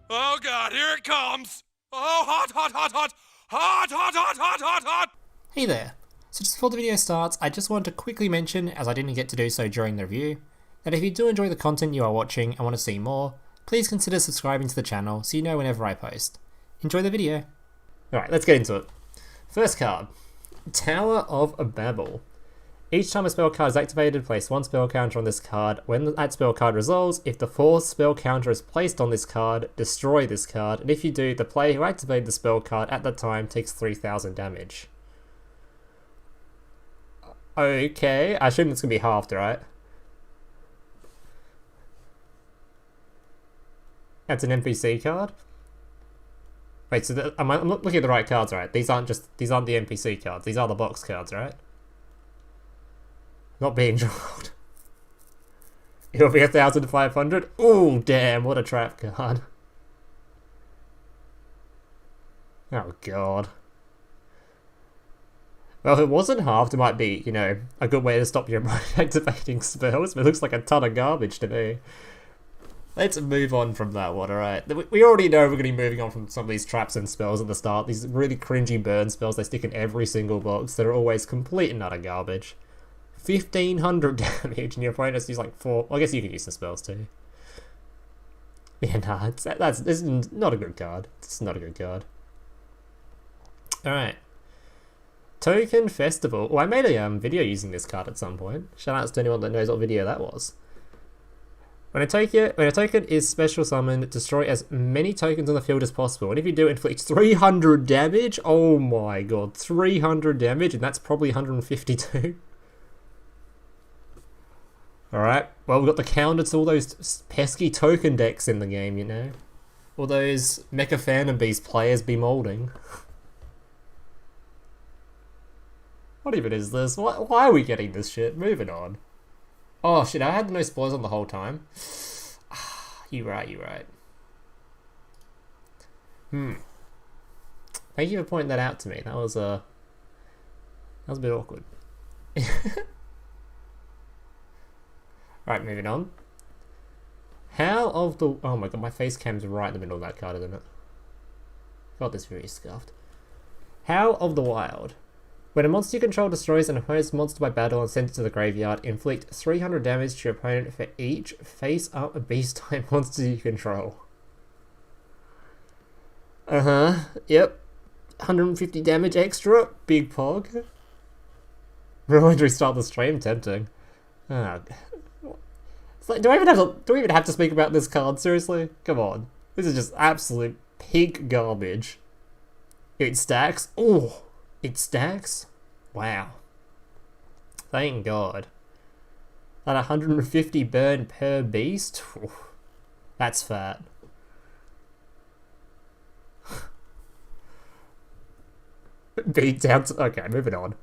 Oh god, here it comes! Oh, hot, hot, hot, hot! Hot, hot, hot, hot, hot, hot! Hey there! So just before the video starts, I just wanted to quickly mention, as I didn't get to do so during the review, that if you do enjoy the content you are watching and want to see more, please consider subscribing to the channel so you know whenever I post. Enjoy the video! Alright, let's get into it. First card, Tower of Babel. Each time a spell card is activated, place one spell counter on this card. When that spell card resolves, if the fourth spell counter is placed on this card, destroy this card, and if you do, the player who activated the spell card at that time takes 3000 damage. Okay, I assume it's going to be halved, right? That's an NPC card? Wait, so I'm not looking at the right cards, right? These aren't the NPC cards, these are the box cards, right? Not being drawn. It'll be 1,500. Oh, damn, what a trap card. Oh, God. Well, if it wasn't halved, it might be, a good way to stop your activating spells, but it looks like a ton of garbage to me. Let's move on from that one, alright? We already know we're going to be moving on from some of these traps and spells at the start. These really cringy burn spells they stick in every single box that are always complete and utter garbage. 1,500 damage and your opponent has used like 4. Well, I guess you could use some spells too. Yeah, nah, this is not a good card. It's not a good card. Alright. Token Festival. Oh, I made a video using this card at some point. Shout outs to anyone that knows what video that was. When a token is special summoned, destroy as many tokens on the field as possible. And if you do, inflict 300 damage. Oh my god, 300 damage, and that's probably 152. Alright, well, we've got the counter to all those pesky token decks in the game, All those Mecha Phantom Beast players be molding. What even is this? Why are we getting this shit? Moving on. Oh shit, I had no spoilers on the whole time. You're right. Thank you for pointing that out to me. That was a bit awkward. Right, moving on. How of the... Oh my god, my face cam's right in the middle of that card, isn't it? God, this very scuffed. How of the Wild. When a monster you control destroys an opponent's monster by battle and sends it to the graveyard, inflict 300 damage to your opponent for each face-up beast-type monster you control. Yep. 150 damage extra. Big pog. Really to restart the stream, tempting. Oh, it's like, do we even have to speak about this card? Seriously? Come on. This is just absolute pig garbage. It stacks. Oh, it stacks. Wow. Thank God. At 150 burn per beast? Oof, that's fat. Beat down to... Okay, moving on.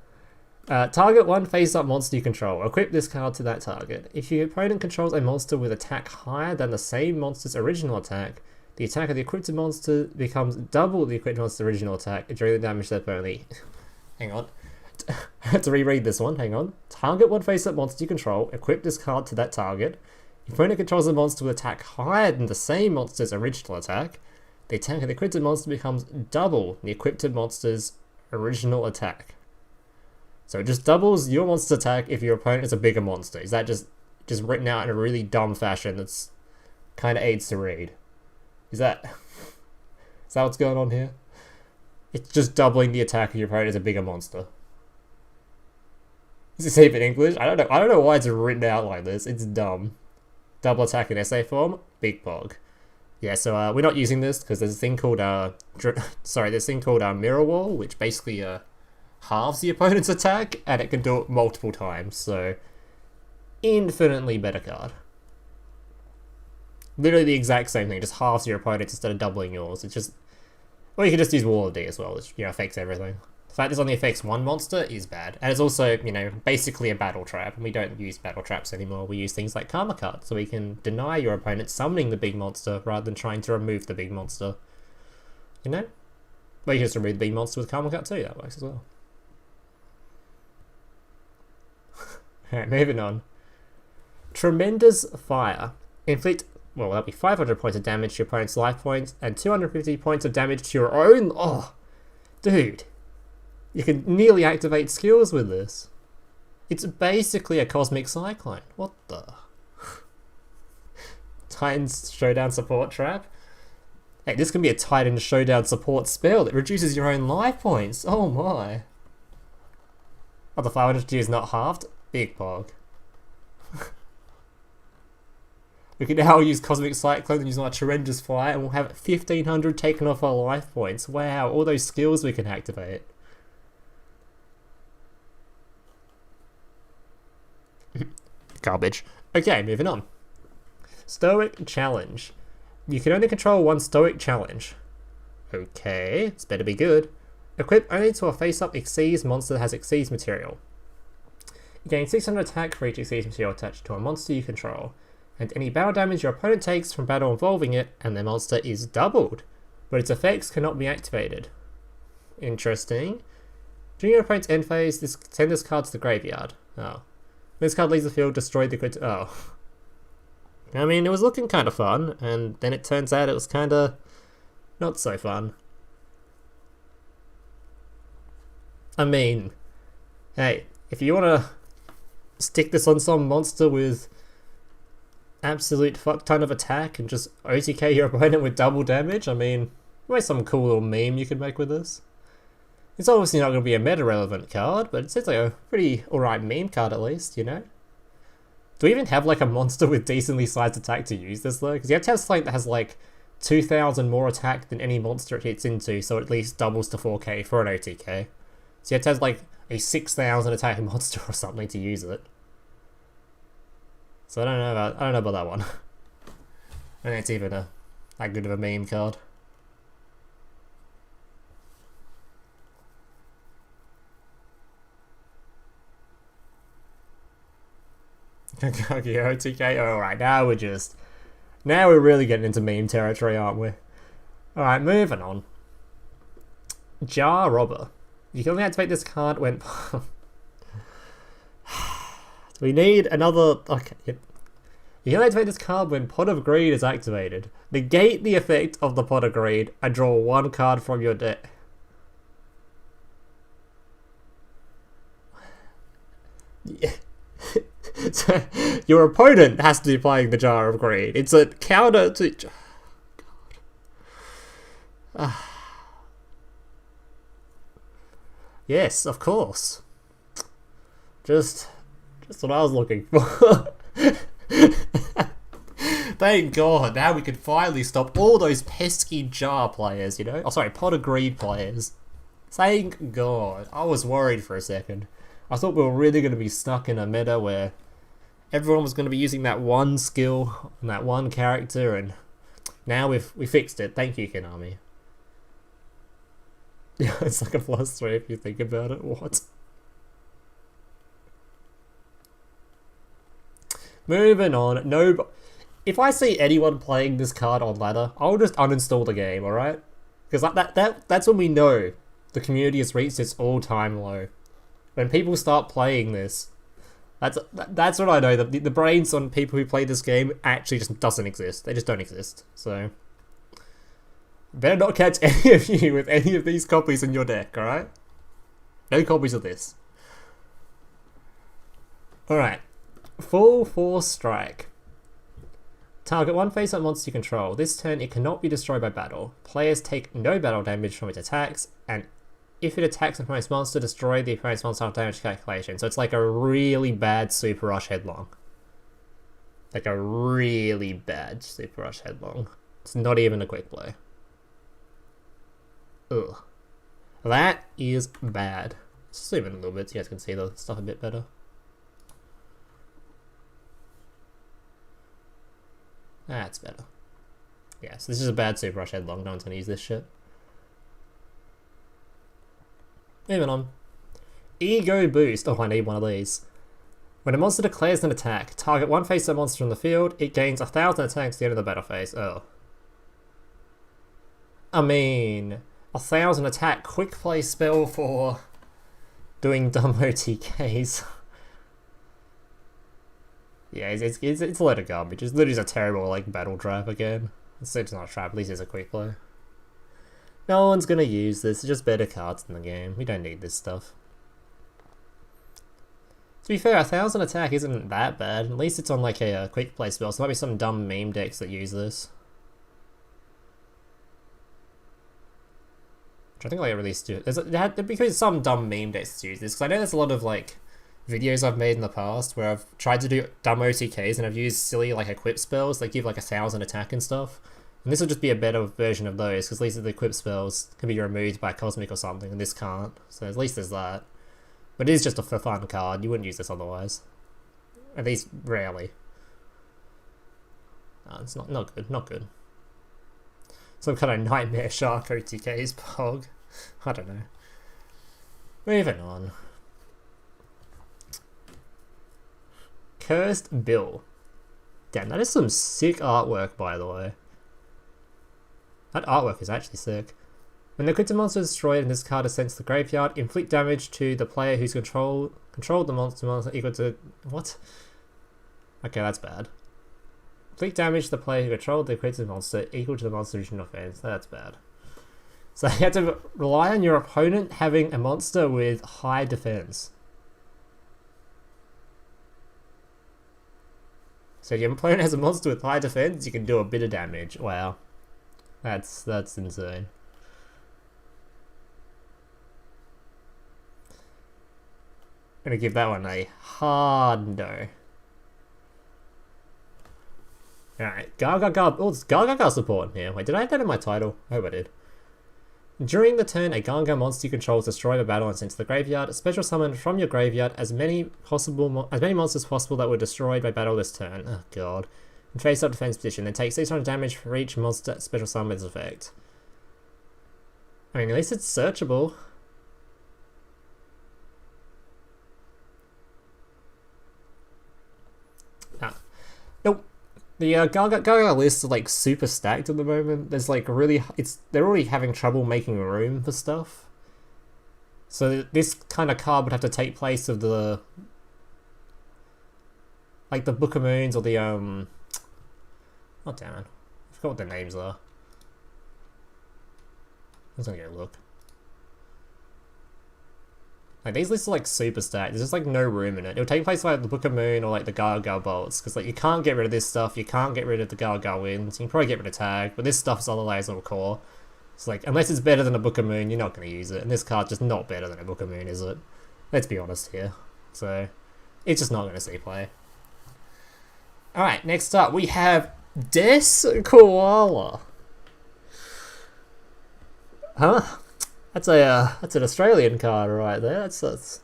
Target one face-up monster you control. Equip this card to that target. If your opponent controls a monster with attack higher than the same monster's original attack, the attack of the equipped monster becomes double the equipped monster's original attack during the damage step only. Hang on. I have to reread this one. Hang on. Target one face-up monster you control. Equip this card to that target. If your opponent controls a monster with attack higher than the same monster's original attack, the attack of the equipped monster becomes double the equipped monster's original attack. So it just doubles your monster's attack if your opponent is a bigger monster. Is that just written out in a really dumb fashion that's kind of aids to read? Is that what's going on here? It's just doubling the attack if your opponent is a bigger monster. Is this even English? I don't know why it's written out like this. It's dumb. Double attack in essay form, big pog. Yeah, so we're not using this because there's a thing called Mirror Wall, which basically halves the opponent's attack, and it can do it multiple times, so infinitely better card. Literally the exact same thing, just halves your opponent's instead of doubling yours. It's just... Well, you can just use Wall of D as well, which, affects everything. The fact this only affects one monster is bad. And it's also, basically a battle trap, and we don't use battle traps anymore. We use things like Karma Cut, so we can deny your opponent summoning the big monster rather than trying to remove the big monster. Well, you can just remove the big monster with Karma Cut too, that works as well. Alright, moving on. Tremendous Fire. Inflict well, that'll be 500 points of damage to your opponent's life points, and 250 points of damage to your own. Oh, dude. You can nearly activate skills with this. It's basically a cosmic cyclone. What the? Titan's Showdown support trap? Hey, this can be a Titan Showdown support spell that reduces your own life points. Oh my. Oh, the 500 is not halved? Big pog. We can now use Cosmic Cyclone and use our Tremendous Fire, and we'll have 1500 taken off our life points. Wow, all those skills we can activate. Garbage. Okay, moving on. Stoic Challenge. You can only control one Stoic Challenge. Okay, this better be good. Equip only to a face-up Exceeds monster that has Exceeds material. You gain 600 attack for each Exceeds material attached to a monster you control, and any battle damage your opponent takes from battle involving it and their monster is doubled, but its effects cannot be activated. Interesting. During your opponent's end phase, send this card to the graveyard. Oh. When this card leaves the field, destroy the crit. Oh. I mean, it was looking kind of fun, and then it turns out it was kind of not so fun. I mean, hey, if you want to stick this on some monster with absolute fuck ton of attack and just OTK your opponent with double damage, I mean, there's some cool little meme you can make with this. It's obviously not going to be a meta-relevant card, but it seems like a pretty alright meme card at least, you know? Do we even have like a monster with decently sized attack to use this though? Because you have to have something that has like 2000 more attack than any monster it hits into, so it at least doubles to 4k for an OTK. So you have to have like a 6000 attack monster or something to use it. So I don't know about that one. I don't think it's even that good of a meme card. Okay, OTK. Alright, now we're really getting into meme territory, aren't we? Alright, moving on. Jar Robber. You can only activate this card when... We need another... Okay, yep. You can only activate this card when Pot of Greed is activated. Negate the effect of the Pot of Greed and draw one card from your deck. Yeah. So, your opponent has to be playing the Jar of Greed. It's a counter to... God. Yes, of course. Just what I was looking for. Thank God, now we can finally stop all those pesky Jar players, you know? Oh, sorry, Pot of Greed players. Thank God. I was worried for a second. I thought we were really going to be stuck in a meta where everyone was going to be using that one skill and that one character, and now we fixed it. Thank you, Konami. Yeah, it's like a +3 if you think about it. What? Moving on. No, if I see anyone playing this card on ladder, I'll just uninstall the game. All right? Because that's when we know the community has reached its all-time low. When people start playing this, that's when I know that the brains on people who play this game actually just doesn't exist. They just don't exist. So better not catch any of you with any of these copies in your deck, alright? No copies of this. Alright. Full Force Strike. Target one face-up monster you control. This turn it cannot be destroyed by battle. Players take no battle damage from its attacks, and if it attacks an opponent's monster, destroy the opponent's monster damage calculation. So it's like a really bad Super Rush Headlong. Like a really bad Super Rush Headlong. It's not even a quick play. Ugh. That is bad. Let's zoom in a little bit so you guys can see the stuff a bit better. That's better. Yeah, so this is a bad Super Rush Headlong. No one's gonna use this shit. Moving on. Ego Boost. Oh, I need one of these. When a monster declares an attack, target one face-up monster on the field, it gains 1000 attacks at the end of the battle phase. Oh. I mean, 1000 attack quick play spell for doing dumb OTKs. Yeah, it's a load of garbage. It's literally a terrible like battle trap again. It's not a trap, at least it's a quick play. No one's gonna use this, it's just better cards in the game. We don't need this stuff. To be fair, 1000 attack isn't that bad. At least it's on like a quick play spell, so there might be some dumb meme decks that use this. Which I think like at least do. There'd be some dumb meme decks that use this, because I know there's a lot of like videos I've made in the past where I've tried to do dumb OTKs and I've used silly like equip spells that give like 1000 attack and stuff. And this will just be a better version of those, because at least the equip spells can be removed by Cosmic or something, and this can't. So at least there's that. But it is just a for fun card, you wouldn't use this otherwise. At least rarely. No, it's not good. Some kind of nightmare shark OTKs, Pog. I don't know. Moving on. Cursed Bill. Damn, that is some sick artwork, by the way. That artwork is actually sick. When the creature monster is destroyed and this card is sent to the graveyard, inflict damage to the player who's controlled the monster equal to... What? Okay, that's bad. Inflict damage to the player who controlled the creature monster equal to the monster's original offense. That's bad. So you have to rely on your opponent having a monster with high defense. So if your opponent has a monster with high defense, you can do a bit of damage. Wow. That's insane. I'm gonna give that one a hard no. Alright, Gargaga. Oh, it's Gargaga support in here. Wait, did I have that in my title? I hope I did. During the turn, a Gargaga monster you control is destroyed by battle and sent to the graveyard. Special summon from your graveyard as many monsters as possible that were destroyed by battle this turn. Oh god. In face up defense position, then take 600 damage for each monster special summon's effect. I mean, at least it's searchable. Nope. The Gargaga list is like super stacked at the moment. There's like they're already having trouble making room for stuff. So this kind of card would have to take place of the like the Book of Moons or the oh damn it. I forgot what their names are. I'm just gonna go look. Like, these lists are like super stacked. There's just like no room in it. It'll take place like the Book of Moon or like the Gargoyle Bolts, because like you can't get rid of this stuff. You can't get rid of the Gargoyle Winds. You can probably get rid of Tag, but this stuff's otherwise all core. It's like, unless it's better than a Book of Moon, you're not going to use it. And this card's just not better than a Book of Moon, is it? Let's be honest here. So, it's just not going to see play. Alright, next up we have Des Koala. Huh? That's an Australian card right there. That's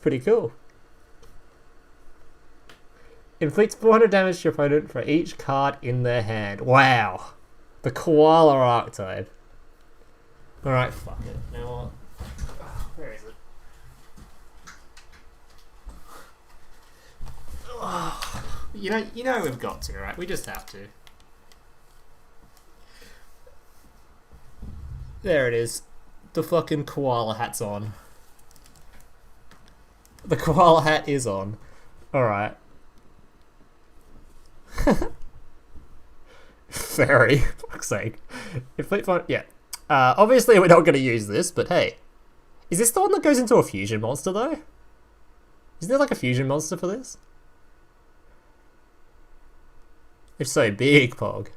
pretty cool. Inflicts 400 damage to your opponent for each card in their hand. Wow. The koala archetype. Alright, fuck it. Now what? Where is it? Oh, you know we've got to, right? We just have to. There it is. The fucking koala hat's on. The koala hat is on. Alright. Fairy, for fuck's sake. Yeah. Obviously we're not going to use this, but hey. Is this the one that goes into a fusion monster though? Is there like a fusion monster for this? If so, big pog.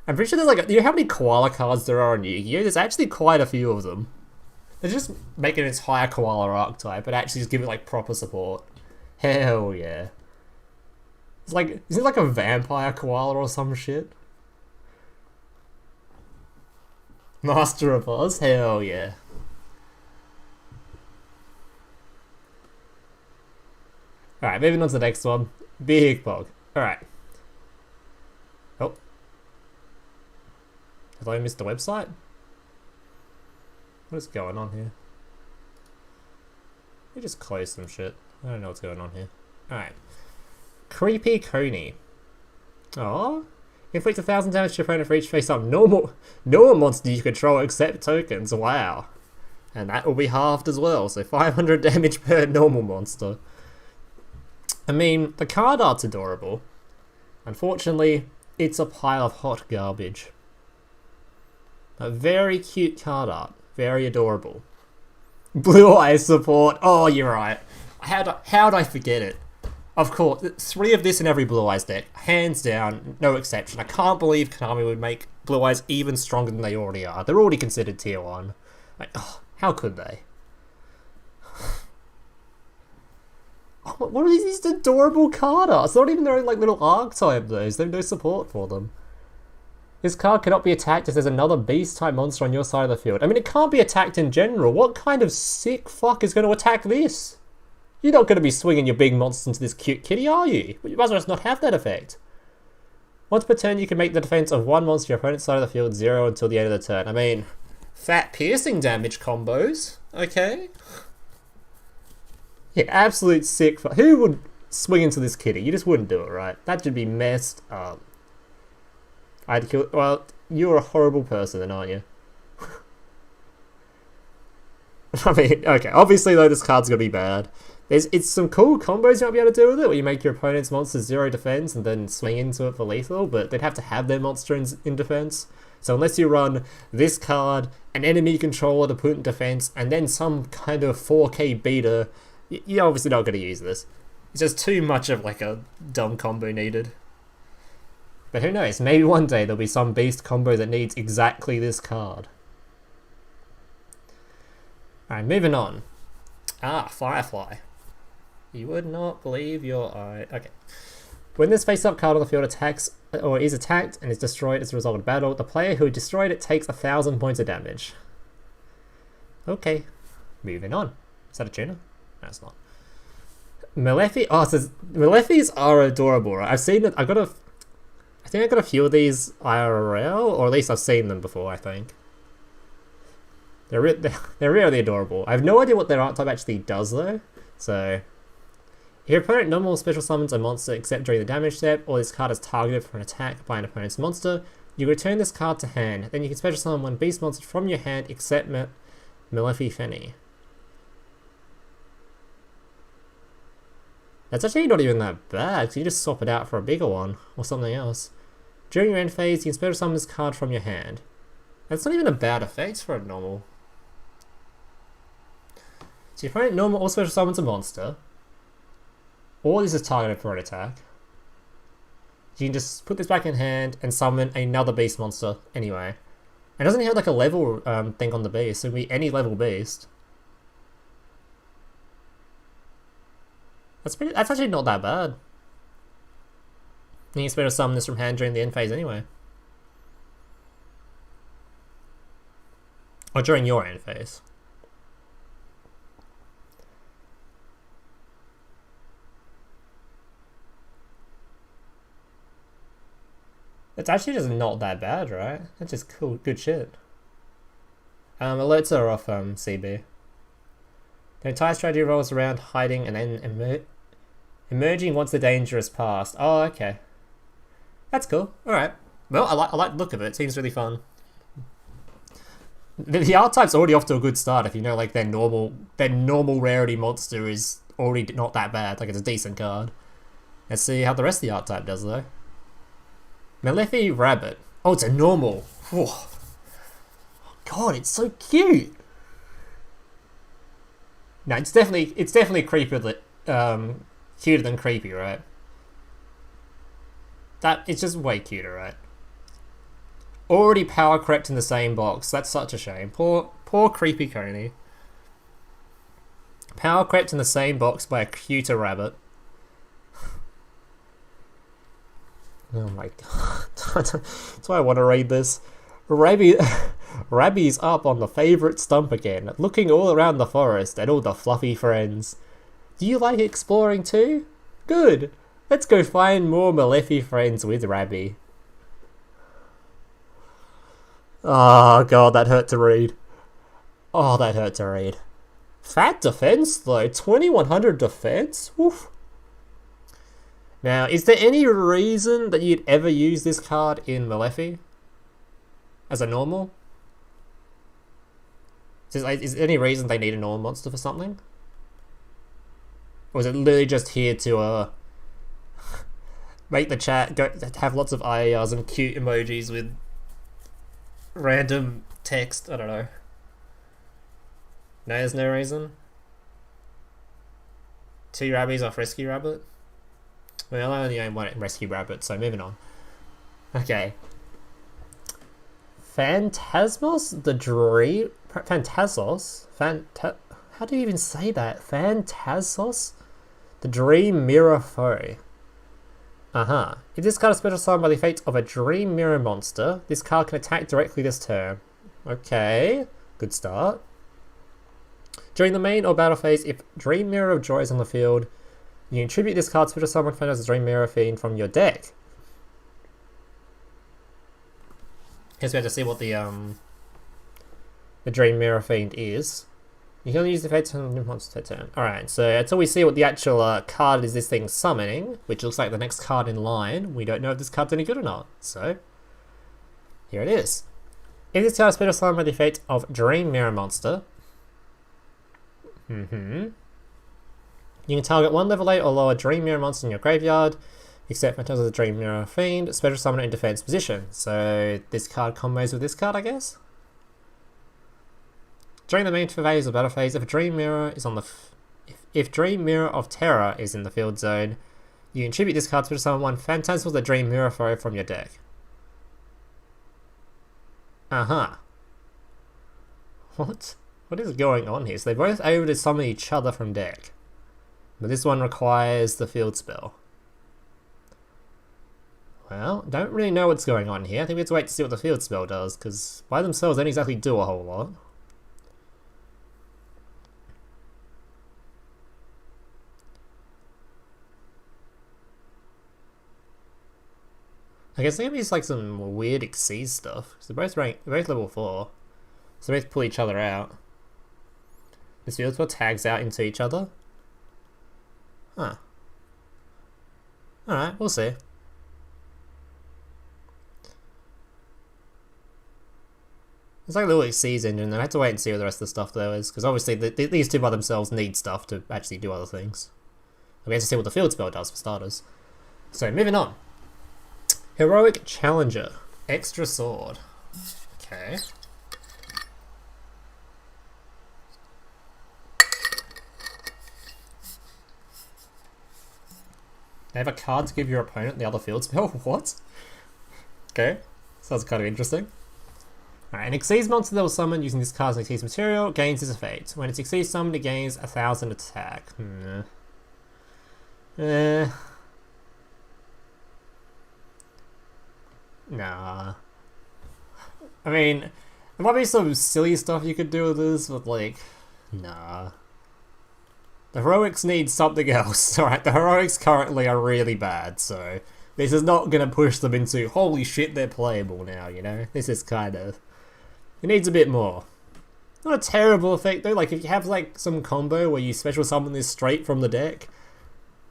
I'm pretty sure there's like, you know how many koala cards there are on Yu-Gi-Oh? There's actually quite a few of them. They just make an entire koala archetype, but actually just give it like proper support. Hell yeah. It's like, is it like a vampire koala or some shit? Master of Oz? Hell yeah. Alright, moving on to the next one. Big pog. Alright. Oh. Have I missed the website? What is going on here? Let me just close some shit. I don't know what's going on here. Alright. Creepy Coney. Aww. Inflict 1,000 damage to your opponent for each face-up normal monster you control except tokens. Wow. And that will be halved as well, so 500 damage per normal monster. I mean, the card art's adorable. Unfortunately, it's a pile of hot garbage. A very cute card art. Very adorable. Blue Eyes support. Oh, you're right. How'd I forget it? Of course, 3 of this in every Blue Eyes deck. Hands down, no exception. I can't believe Konami would make Blue Eyes even stronger than they already are. They're already considered tier 1. Like, oh, how could they? Oh, what are these adorable card arts? It's not even their own like little archetype though. There's no support for them. This card cannot be attacked if there's another beast-type monster on your side of the field. I mean, it can't be attacked in general. What kind of sick fuck is going to attack this? You're not going to be swinging your big monsters into this cute kitty, are you? You might as well just not have that effect. Once per turn, you can make the defense of one monster your opponent's side of the field 0 until the end of the turn. I mean, fat piercing damage combos, okay? Yeah, absolute sick fuck. Who would swing into this kitty? You just wouldn't do it, right? That should be messed up. I'd kill. Well, you're a horrible person, then, aren't you? I mean, okay. Obviously, though, this card's gonna be bad. It's some cool combos you might be able to do with it, where you make your opponent's monster 0 defense and then swing into it for lethal. But they'd have to have their monster in defense. So unless you run this card, an enemy controller to put in defense, and then some kind of 4K beater, you're obviously not gonna use this. It's just too much of like a dumb combo needed. But who knows, maybe one day there'll be some beast combo that needs exactly this card. Alright, moving on. Ah, Firefly. You would not believe your eye. Okay. When this face-up card on the field attacks, or is attacked and is destroyed as a result of battle, the player who destroyed it takes 1,000 points of damage. Okay. Moving on. Is that a tuner? No, it's not. Melffy. Oh, it says Meleffys are adorable, right? I've seen it. I think I got a few of these IRL, or at least I've seen them before, I think. They're really adorable. I have no idea what their archetype actually does, though. So, if your opponent normal special summons a monster except during the damage step, or this card is targeted for an attack by an opponent's monster, you return this card to hand. Then you can special summon one beast monster from your hand except Melfi Fenny. That's actually not even that bad, because you just swap it out for a bigger one, or something else. During your end phase, you can special summon this card from your hand. That's not even a bad effect for a normal. So your opponent normal or special summons a monster, or this is targeted for an attack. You can just put this back in hand and summon another beast monster anyway. And doesn't it have like a level thing on the beast? So it can be any level beast. That's actually not that bad. You can special summon this from hand during the end phase anyway. Or during your end phase. It's actually just not that bad, right? That's just cool, good shit. Alerts are off CB. The entire strategy rolls around hiding and then emerging once the danger is passed. Oh, okay. That's cool. Alright. Well, I like the look of it. It seems really fun. The archetype's already off to a good start if you know like their normal rarity monster is already not that bad. Like it's a decent card. Let's see how the rest of the archetype does though. Melffy Rabbit. Oh, it's a normal. Whew. God, it's so cute. No, it's definitely creepier than cuter than creepy, right? It's just way cuter, right? Already power crept in the same box. That's such a shame. Poor creepy Coney. Power crept in the same box by a cuter rabbit. Oh my god. That's why I want to read this. Rabby's up on the favourite stump again, looking all around the forest at all the fluffy friends. Do you like exploring too? Good. Let's go find more Melffy friends with Rabby. Oh god, that hurt to read. Oh, that hurt to read. Fat defense though, 2100 defense? Oof. Now, is there any reason that you'd ever use this card in Melffy? As a normal? Is there any reason they need a normal monster for something? Or is it literally just here to Make the chat go have lots of IARs and cute emojis with random text. I don't know. No, there's no reason. 2 rabbies off Rescue Rabbit? Well, I only own 1 Rescue Rabbit, so moving on. Okay. Phantasmos the Dream... Phantasos? How do you even say that? Phantasos? The Dream Mirror Foe. If this card is special summon by the effect of a Dream Mirror monster, this card can attack directly this turn. Okay. Good start. During the main or battle phase, if Dream Mirror of Joy is on the field, you can tribute this card special summon Phantasmos Dream Mirror Fiend from your deck. Guess we have to see what the Dream Mirror Fiend is. You can only use the effect on the monster turn. Alright, so until we see what the actual card is this thing summoning, which looks like the next card in line, we don't know if this card's any good or not. So, here it is. If this card is special summoned by the effect of Dream Mirror Monster, you can target 1 level 8 or lower Dream Mirror monster in your graveyard, except in terms of the Dream Mirror Fiend, special summon it in defense position. So this card combos with this card, I guess? During the main phase or battle phase, if a Dream Mirror is on the if Dream Mirror of Terror is in the field zone, you can tribute this card to special summon 1 Phantasmal the Dream Mirror Foe from your deck. What? What is going on here? So they're both able to summon each other from deck. But this one requires the field spell. Well, don't really know what's going on here. I think we have to wait to see what the field spell does, because by themselves they don't exactly do a whole lot. I guess maybe it's like some weird Xyz stuff, because they're both level 4. So they both pull each other out. This field spell tags out into each other. Huh. Alright, we'll see. It's like a little Xyz engine, and I have to wait and see what the rest of the stuff though is, because obviously these two by themselves need stuff to actually do other things. And we have to see what the field spell does for starters. So, moving on. Heroic Challenger. Extra Sword. Okay. They have a card to give your opponent the other field spell? What? Okay. Sounds kind of interesting. Alright, an Xyz monster that was summoned using this card's Xyz material gains this effect. When it's Xyz summoned, it gains 1000 attack. Nah. I mean, there might be some silly stuff you could do with this, but like, nah. The heroics need something else. Alright, the heroics currently are really bad, so this is not going to push them into, holy shit, they're playable now, you know? This is kind of... It needs a bit more. Not a terrible effect though, like if you have like some combo where you special summon this straight from the deck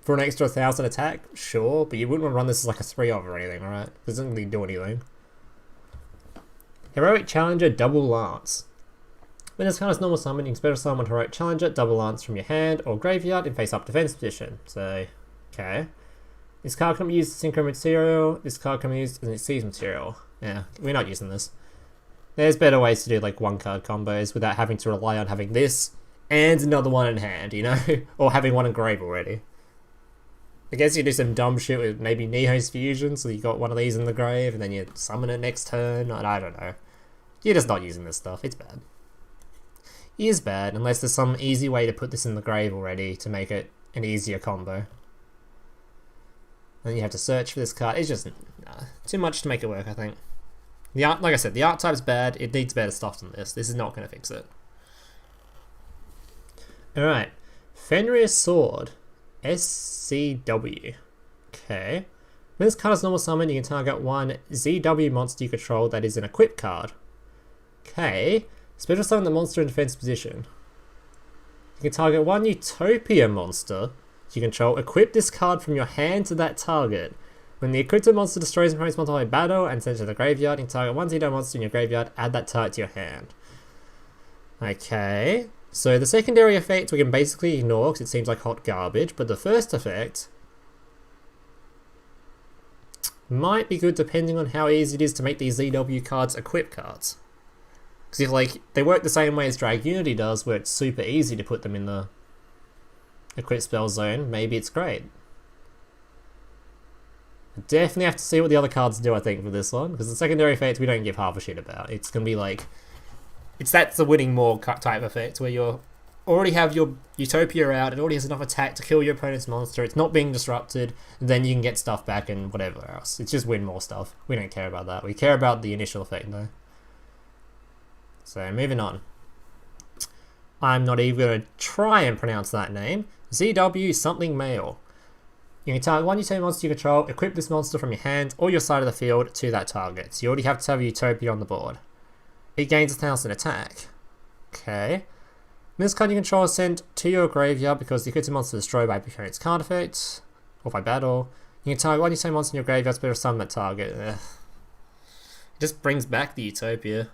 for an extra 1000 attack, sure, but you wouldn't want to run this as like a 3-of or anything, alright? It doesn't really do anything. Heroic Challenger Double Lance. When this card is normal summon, you can special summon Heroic Challenger Double Lance from your hand or graveyard in face-up defense position. So, okay. This card can be used as synchro material, this card can be used as an Xyz material. Yeah, we're not using this. There's better ways to do like 1-card combos without having to rely on having this and another one in hand, you know? Or having one in grave already. I guess you do some dumb shit with maybe Neho's Fusion, so you got one of these in the grave and then you summon it next turn, I don't know. You're just not using this stuff, it's bad. It is bad, unless there's some easy way to put this in the grave already to make it an easier combo. Then you have to search for this card, it's just too much to make it work, I think. The art, like I said, the archetype's bad, it needs better stuff than this. This is not going to fix it. Alright. Fenrir's Sword. SCW. Okay. When this card is normal summon, you can target 1 ZW monster you control that is an equip card. Okay. Special summon the monster in defense position. You can target 1 Utopia monster you control. Equip this card from your hand to that target. When the equipped monster destroys an opponent's monster by battle and sends it to the graveyard, you can target 1 ZW monster in your graveyard, add that target to your hand. Okay. So the secondary effect we can basically ignore because it seems like hot garbage, but the first effect... might be good depending on how easy it is to make these ZW cards equip cards. Because if like they work the same way as Drag Unity does, where it's super easy to put them in the equip spell zone, maybe it's great. I definitely have to see what the other cards do, I think, for this one, because the secondary effect we don't give half a shit about. It's gonna be like, that's the winning more type effect, where you already have your Utopia out, it already has enough attack to kill your opponent's monster, it's not being disrupted, and then you can get stuff back and whatever else. It's just win more stuff. We don't care about that. We care about the initial effect though. So moving on. I'm not even going to try and pronounce that name. ZW something male. You can target one Utopia monster you control, equip this monster from your hand or your side of the field to that target. So you already have to have a Utopia on the board. It gains 1,000 attack. Okay. This card you control is sent to your graveyard because the equipped monster is destroyed by preparing its card effect or by battle. You can target one Utopia monster in your graveyard, special summon that target. Ugh. It just brings back the Utopia.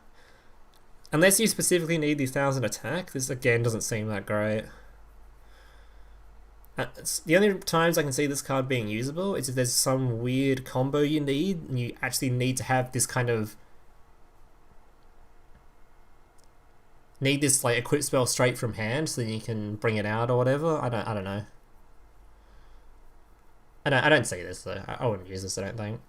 Unless you specifically need the 1,000 attack, this again doesn't seem that great. The only times I can see this card being usable is if there's some weird combo you need, and you actually need to have this kind of... need this like equip spell straight from hand so that you can bring it out or whatever. I don't know. I don't see this though. I wouldn't use this, I don't think.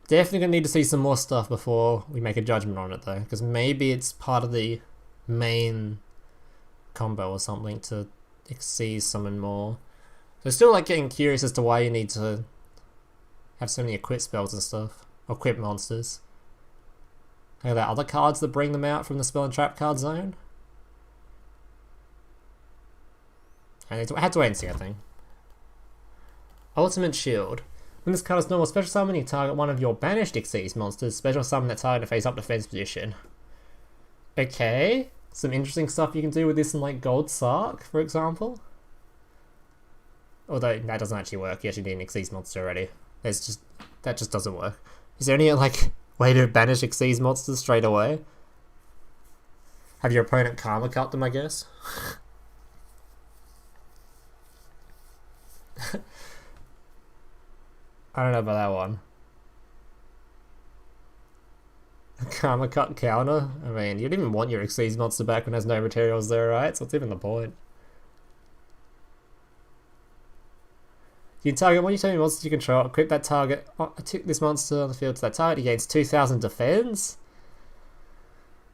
Definitely gonna need to see some more stuff before we make a judgment on it though, because maybe it's part of the main combo or something to exceed summon more. So still like getting curious as to why you need to have so many equip spells and stuff, or equip monsters. Are there other cards that bring them out from the spell and trap card zone? I had to wait and see, I think. Ultimate Shield. When this card is normal special summon, you target one of your banished Xyz monsters, special summon that target to face up defense position. Okay, some interesting stuff you can do with this in like Gold Sark, for example. Although that doesn't actually work, you actually need an Xyz monster already. That just doesn't work. Is there any like way to banish Xyz monsters straight away? Have your opponent karma cut them, I guess? I don't know about that one. Karma cut counter? I mean, you don't even want your Xyz monster back when there's no materials there, right? So what's even the point? You target one Utopia monster you control, equip that target, this monster on the field to that target, he gains 2,000 defense?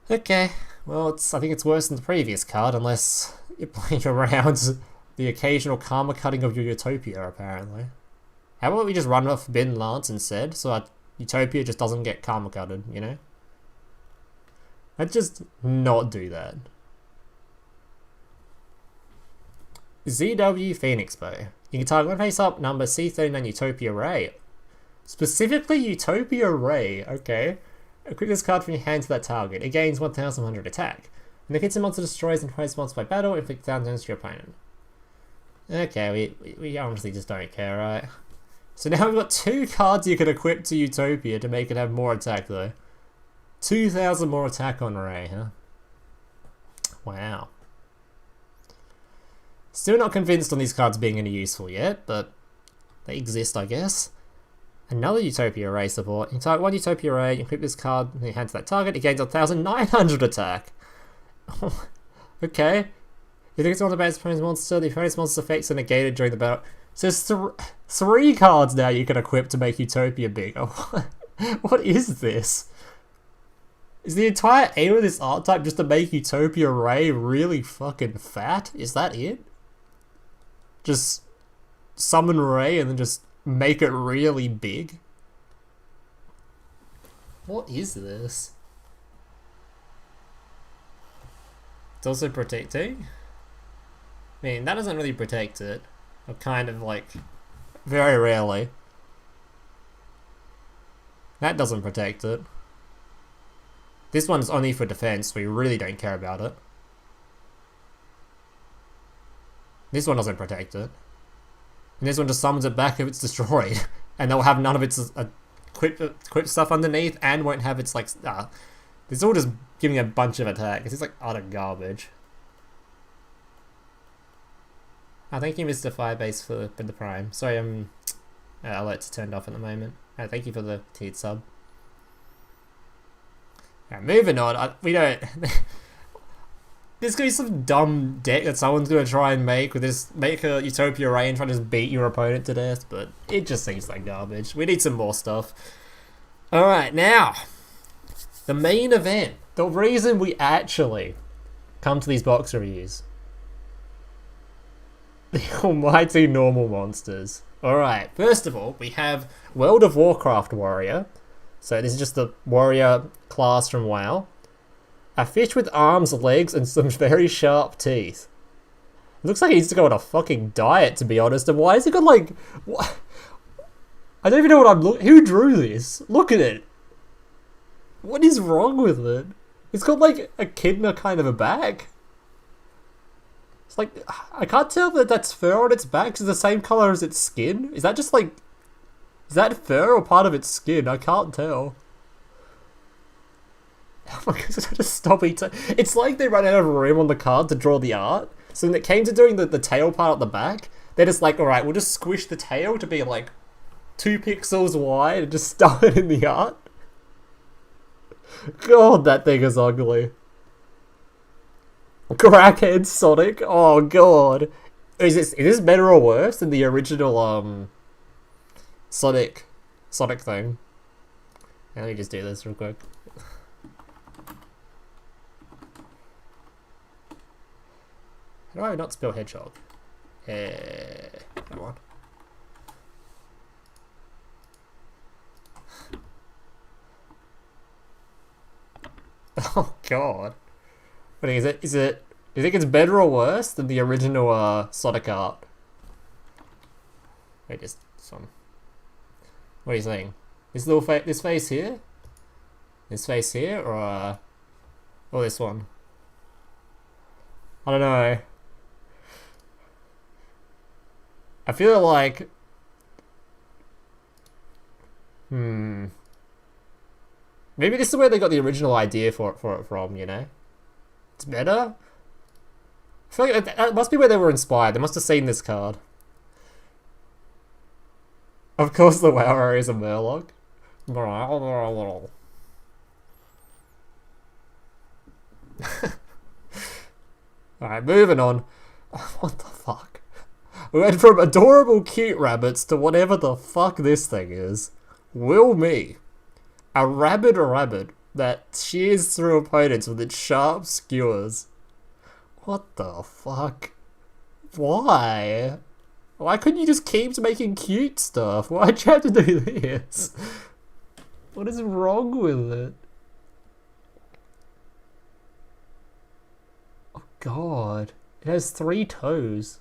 Okay, well, I think it's worse than the previous card, unless you're playing around the occasional karma cutting of your Utopia, apparently. How about we just run off Forbidden Lance instead, so our Utopia just doesn't get karma cutted, you know? Let's just not do that. ZW Phoenix Bow. You can target one face-up number C39 Utopia Ray. Specifically Utopia Ray, okay. Equip this card from your hand to that target. It gains 1,100 attack. When the hits a monster destroys and opponent's monster by battle, inflict 1,000 damage to your opponent. Okay, we honestly just don't care, right? So now we've got 2 cards you can equip to Utopia to make it have more attack though. 2,000 more attack on Ray, huh? Wow. Still not convinced on these cards being any useful yet, but they exist, I guess. Another Utopia Ray support. You target one Utopia Ray, you equip this card in your hand to that target, it gains 1,900 attack. Okay. If it's one of the base opponent's monster, the opponent's monster's effects are negated during the battle. So there's 3 cards now you can equip to make Utopia bigger. What is this? Is the entire aim of this archetype just to make Utopia Ray really fucking fat? Is that it? Just summon Ray and then just make it really big? What is this? It's also protecting? I mean, that doesn't really protect it. Or kind of like, very rarely. That doesn't protect it. This one's only for defense, so we really don't care about it. This one doesn't protect it. And this one just summons it back if it's destroyed. And they'll have none of its equipped stuff underneath and won't have its like... It's all just giving a bunch of attack. It's just like utter garbage. Thank you, Mr. Firebase, for the prime. Sorry, alerts are turned off at the moment. Thank you for the tiered sub. Moving on. We don't. There's gonna be some dumb deck that someone's gonna try and make with this. Make a Utopia Rain trying to just beat your opponent to death, but it just seems like garbage. We need some more stuff. All right, now the main event. The reason we actually come to these box reviews. The almighty normal monsters. Alright, first of all, we have World of Warcraft Warrior. So this is just the warrior class from WoW. A fish with arms, legs, and some very sharp teeth. Looks like he needs to go on a fucking diet, to be honest. And why has he got like... What? I don't even know what I'm looking... Who drew this? Look at it. What is wrong with it? It's got like a echidna kind of a back. It's like, I can't tell that that's fur on its back. It's the same color as its skin. Is that just like, is that fur or part of its skin? I can't tell. Oh my god, just stop eating. It's like they ran out of room on the card to draw the art. So when it came to doing the tail part at the back, they're just like, alright, we'll just squish the tail to be like 2 pixels wide and just stuff it in the art. God, that thing is ugly. Crackhead Sonic. Oh god. Is this better or worse than the original Sonic thing? Let me just do this real quick. How do I not spell hedgehog? Come on. Oh god. What is it? Do you think it's better or worse than the original Sonic art? Wait, just some. What are you saying? This little this face here? This face here, or this one? I don't know. I feel like, maybe this is where they got the original idea for it from, you know? It's better? I feel like that must be where they were inspired. They must have seen this card. Of course the WoW area is a Murloc. Alright, moving on. What the fuck? We went from adorable cute rabbits to whatever the fuck this thing is. Will me. A rabbit that shears through opponents with its sharp skewers. What the fuck? Why? Why couldn't you just keep making cute stuff? Why'd you have to do this? What is wrong with it? Oh god. It has 3 toes.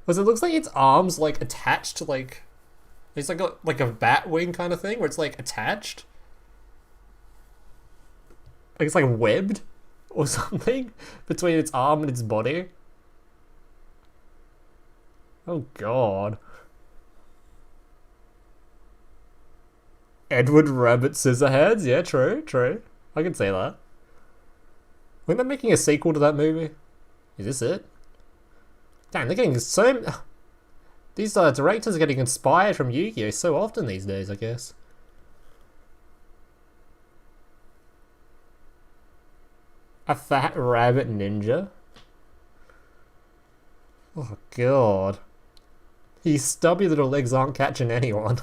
Because it looks like its arms like attached to like... It's like a bat wing kind of thing where it's like attached. Like it's like webbed or something between its arm and its body. Oh god. Edward Rabbit Scissorhands? Yeah, true. I can say that. Weren't they making a sequel to that movie? Is this it? Damn, they're getting so... These directors are getting inspired from Yu-Gi-Oh! So often these days, I guess. A fat rabbit ninja? Oh god. His stubby little legs aren't catching anyone.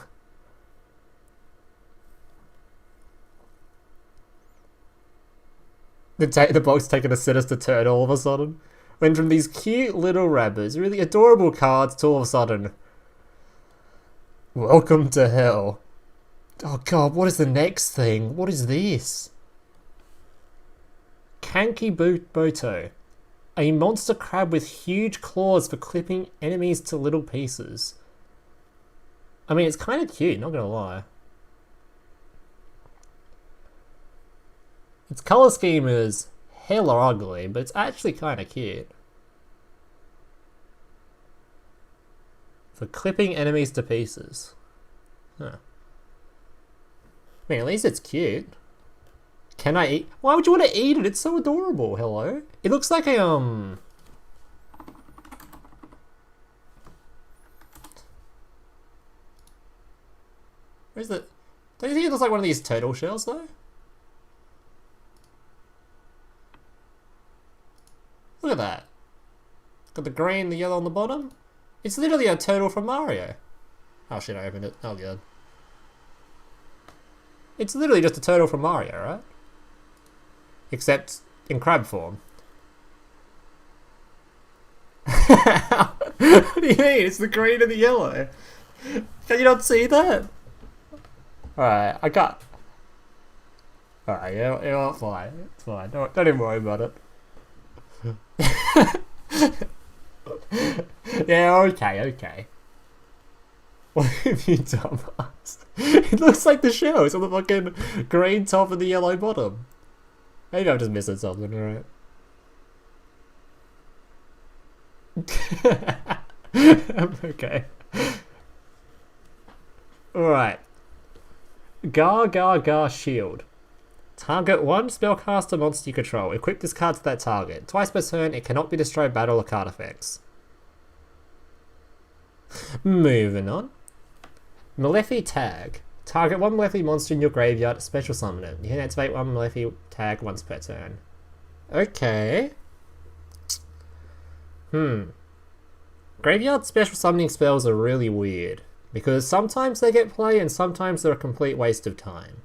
The box taking a sinister turn all of a sudden. Went from these cute little rabbits, really adorable cards, to all of a sudden... Welcome to hell. Oh god, what is the next thing? What is this? Tenki Boto. A monster crab with huge claws for clipping enemies to little pieces. I mean, it's kind of cute, not gonna lie. Its colour scheme is hella ugly, but it's actually kind of cute. For clipping enemies to pieces. Huh. I mean, at least it's cute. Can I eat? Why would you want to eat it? It's so adorable. Hello. It looks like a Where's the? Don't you think it looks like one of these turtle shells though? Look at that. Got the green, the yellow on the bottom. It's literally a turtle from Mario. Oh shit! I opened it. Oh god. It's literally just a turtle from Mario, right? Except in crab form. What do you mean? It's the green and the yellow. Can you not see that? Alright, I got. Alright, yeah, it's fine. It's fine. Don't even worry about it. Yeah, okay. What have you done, us? It looks like the shell. It's on the fucking green top and the yellow bottom. Maybe I'm just missing something, alright. Okay. Alright. Gar shield. Target one spellcaster monster you control. Equip this card to that target. Twice per turn, it cannot be destroyed by battle or card effects. Moving on. Melffy tag. Target one Melffy monster in your graveyard, special summon it. You can activate one Melffy tag once per turn. Okay. Graveyard special summoning spells are really weird, because sometimes they get play and sometimes they're a complete waste of time.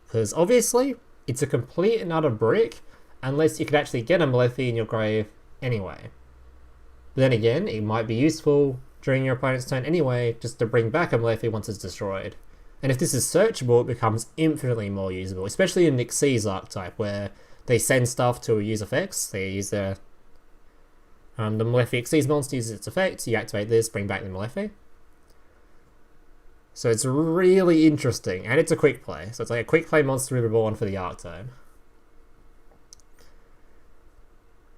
Because obviously, it's a complete and utter brick, unless you could actually get a Melfi in your grave anyway. But then again, it might be useful during your opponent's turn anyway, just to bring back a Melfi once it's destroyed. And if this is searchable, it becomes infinitely more usable, especially in ZEXAL archetype, where they send stuff to use effects. They use their the Melfi Xyz monster uses its effect, you activate this, bring back the Melfi. So it's really interesting, and it's a quick play. So it's like a quick play monster reborn for the archetype.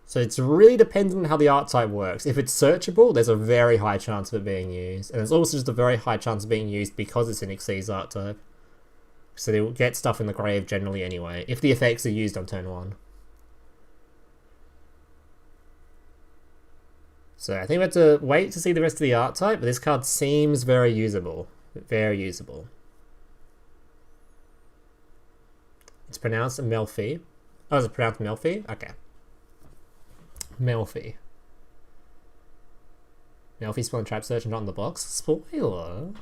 So it's really dependent on how the archetype works. If it's searchable, there's a very high chance of it being used. And there's also just a very high chance of being used because it's an Xyz archetype. So they'll get stuff in the grave generally anyway, if the effects are used on turn 1. So I think we have to wait to see the rest of the archetype, but this card seems very usable. Very usable. It's pronounced Melfi. Oh, is it pronounced Melfi? Okay. Melfi. Melfi spelling trap search and not in the box. Spoiler.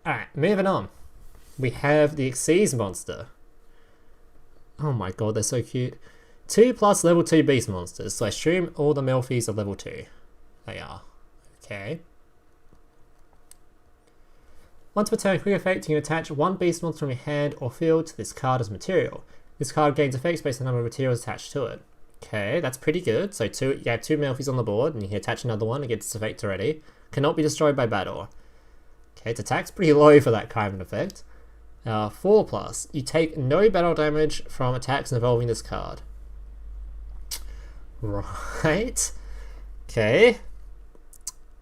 Alright, moving on. We have the Xyz monster. Oh my god, they're so cute. 2+ level 2 beast monsters, so I assume all the Melfis are level 2. They are. Okay. Once per turn, quick effect, you can attach one beast monster from your hand or field to this card as material. This card gains effects based on the number of materials attached to it. Okay, that's pretty good. So you have 2 Melfis on the board, and you can attach another one and get its effect already. Cannot be destroyed by battle. Okay, its attack's pretty low for that kind of effect. 4+, you take no battle damage from attacks involving this card. Right. Okay.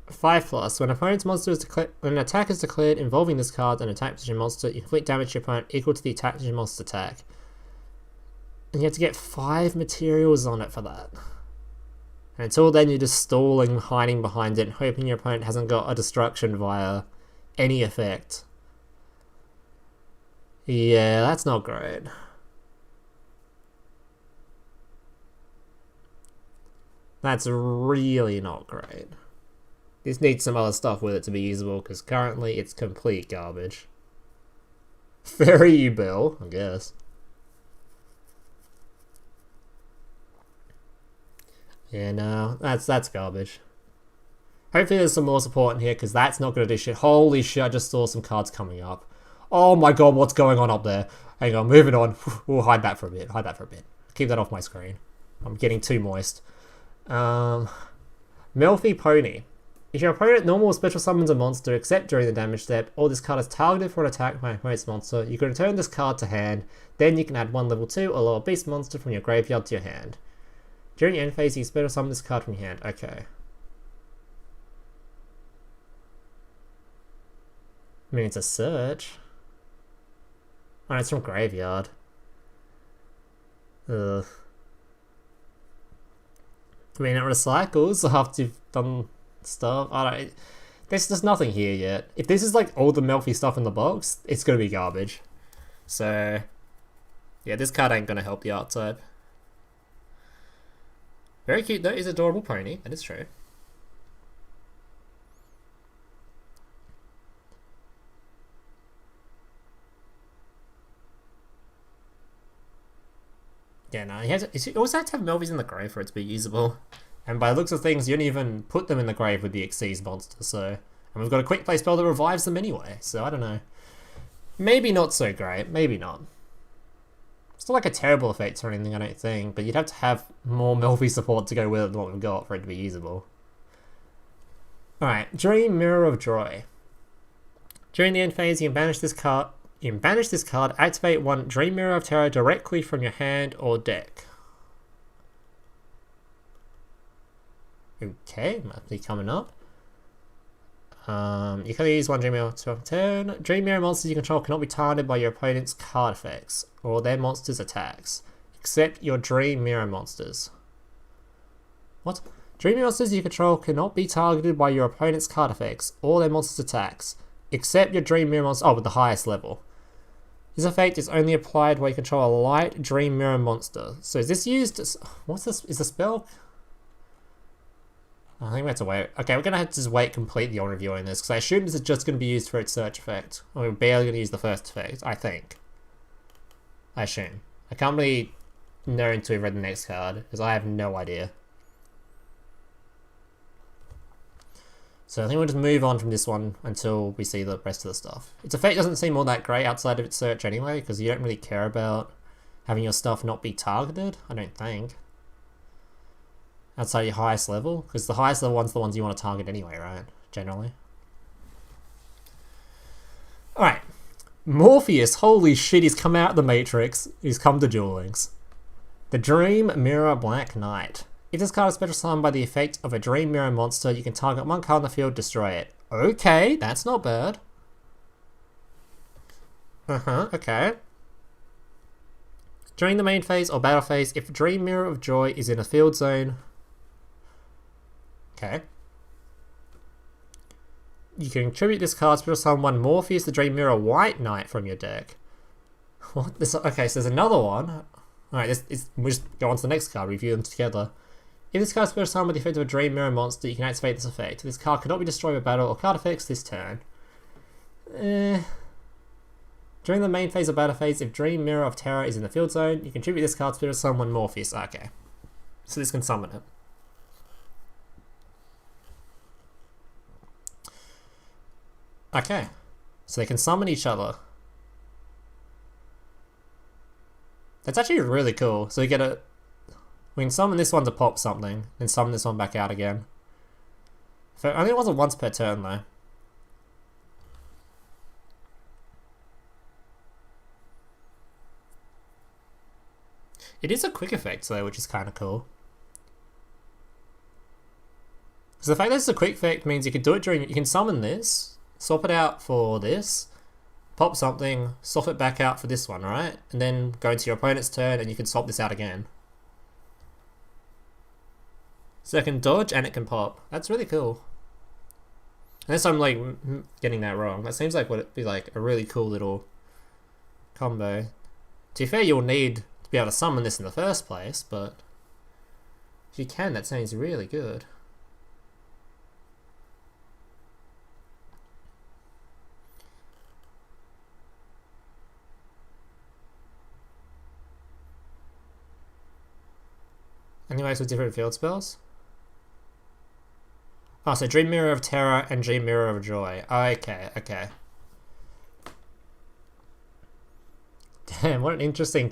5+, when an opponent's monster is declared, when an attack is declared involving this card and attack position monster, you inflict damage to your opponent equal to the attack position monster attack. And you have to get 5 materials on it for that. And until then, you're just stalling, hiding behind it, and hoping your opponent hasn't got a destruction via any effect. Yeah, that's not great. That's really not great. This needs some other stuff with it to be usable, because currently it's complete garbage. Ferry you, Bill, I guess. Yeah, no, that's garbage. Hopefully there's some more support in here, because that's not going to do shit. Holy shit, I just saw some cards coming up. Oh my god, what's going on up there? Hang on, moving on. We'll hide that for a bit, Keep that off my screen. I'm getting too moist. Melfi Pony. If your opponent normal special summons a monster except during the damage step, or this card is targeted for an attack by an opponent's monster, you can return this card to hand, then you can add one level 2 or lower beast monster from your graveyard to your hand. During your end phase, you can special summon this card from your hand. Okay. I mean, it's a search. Oh, it's from Graveyard. Ugh. I mean, it recycles after you've done stuff. I don't... There's nothing here yet. If this is like all the Melfi stuff in the box, it's gonna be garbage. So, yeah, this card ain't gonna help the archetype. Very cute though, is adorable pony, that is true. Yeah, no, you also have to have Melvis in the grave for it to be usable. And by the looks of things, you don't even put them in the grave with the Xyz monster, so... And we've got a quick play spell that revives them anyway, so I don't know. Maybe not so great, maybe not. It's not like a terrible effect or anything, I don't think, but you'd have to have more Melfi support to go with it than what we've got for it to be usable. Alright, Dream Mirror of Joy. During the end phase, you can banish this card. Activate one Dream Mirror of Terror directly from your hand or deck. Okay, might be coming up. You can use one Dream Mirror to turn. Dream Mirror monsters you control cannot be targeted by your opponent's card effects or their monsters' attacks, except your Dream Mirror monsters. What? Dream Mirror monsters you control cannot be targeted by your opponent's card effects or their monsters' attacks, except your Dream Mirror monster. Oh, with the highest level. This effect is only applied where you control a light Dream Mirror monster. So is this used as... What's this? Is the spell... I think we have to wait. Okay, we're going to have to just wait completely on reviewing this, because I assume this is just going to be used for its search effect. Or we're barely going to use the first effect, I think. I assume. I can't really know until we've read the next card, because I have no idea. So I think we'll just move on from this one until we see the rest of the stuff. Its effect doesn't seem all that great outside of its search anyway, because you don't really care about having your stuff not be targeted, I don't think. Outside your highest level, because the highest level one's the ones you want to target anyway, right? Generally. Alright. Morpheus, holy shit, he's come out of the Matrix. He's come to Duel Links. The Dream Mirror Black Knight. If this card is special summoned by the effect of a Dream Mirror monster, you can target one card in the field, destroy it. Okay, that's not bad. Okay. During the main phase or battle phase, if Dream Mirror of Joy is in a field zone... Okay. You can contribute this card special summon one Morpheus the Dream Mirror White Knight from your deck. What? This? Okay, so there's another one. Alright, we'll just go on to the next card, review them together. If this card is special summoned with the effect of a Dream Mirror monster, you can activate this effect. This card cannot be destroyed by battle or card effects this turn. During the main phase or battle phase, if Dream Mirror of Terror is in the field zone, you contribute this card special summon one Morpheus. Okay. So this can summon it. Okay, so they can summon each other. That's actually really cool. So you get a... We can summon this one to pop something, then summon this one back out again. So only it wasn't once per turn though. It is a quick effect though, which is kind of cool. So the fact that it's a quick effect means you can do it during... You can summon this, swap it out for this, pop something, swap it back out for this one, right? And then go into your opponent's turn and you can swap this out again. So it can dodge and it can pop. That's really cool. Unless I'm like getting that wrong. That seems like what it'd be like a really cool little combo. To be fair, you'll need to be able to summon this in the first place, but if you can, that sounds really good. Anyways, with different field spells? Oh, so Dream Mirror of Terror and Dream Mirror of Joy. Okay, okay. Damn, what an interesting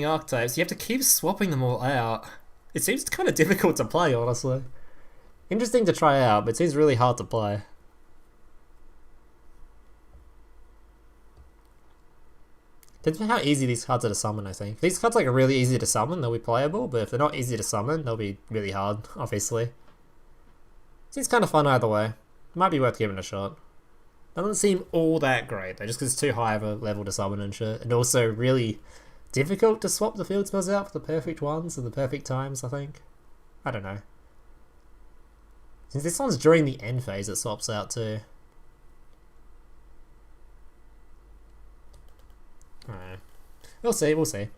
archetypes. You have to keep swapping them all out. It seems kind of difficult to play, honestly. Interesting to try out, but it seems really hard to play. Depends on how easy these cards are to summon, I think. If these cards are really easy to summon, they'll be playable, but if they're not easy to summon, they'll be really hard, obviously. Seems kind of fun either way. Might be worth giving a shot. Doesn't seem all that great though, just because it's too high of a level to summon and shit. And also really difficult to swap the field spells out for the perfect ones and the perfect times, I think. I don't know. Since this one's during the end phase, it swaps out too. Alright. We'll see, we'll see.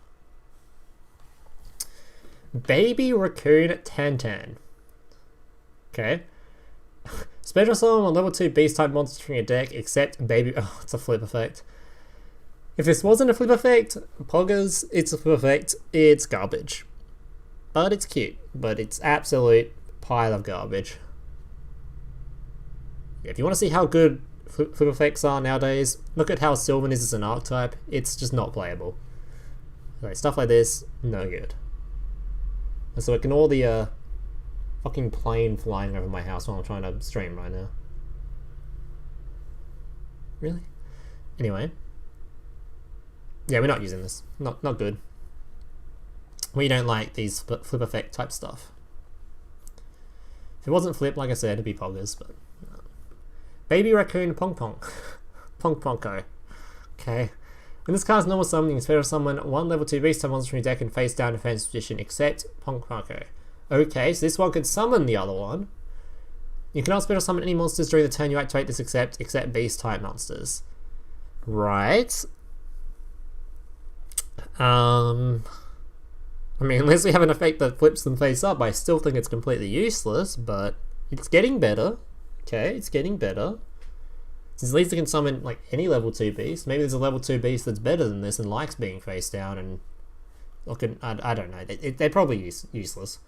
Baby Raccoon 1010. Okay. Special summon on level 2 beast type monsters from your deck, except baby. Oh, it's a flip effect. If this wasn't a flip effect, Poggers, it's a flip effect, it's garbage. But it's cute, but it's absolute pile of garbage. If you want to see how good flip effects are nowadays, look at how Sylvan is as an archetype. It's just not playable. Like, stuff like this, no good. And so ignore the fucking plane flying over my house while I'm trying to stream right now. Really? Anyway. Yeah, we're not using this. Not good. We don't like these flip effect type stuff. If it wasn't flip, like I said, it'd be Poggers, but no. Baby Raccoon Pong Pong. Pong Ponko. Okay. When this card's normal summoning, it's better to summon one level 2 beast type monster from your deck in face down defense position, except Pong Ponko. Okay, so this one could summon the other one. You can also better summon any monsters during the turn you activate this except beast type monsters. Right. I mean, unless we have an effect that flips them face up, I still think it's completely useless, but it's getting better. Okay, it's getting better. Since at least it can summon like any level 2 beast. Maybe there's a level 2 beast that's better than this and likes being face down and looking. I don't know. They're probably useless.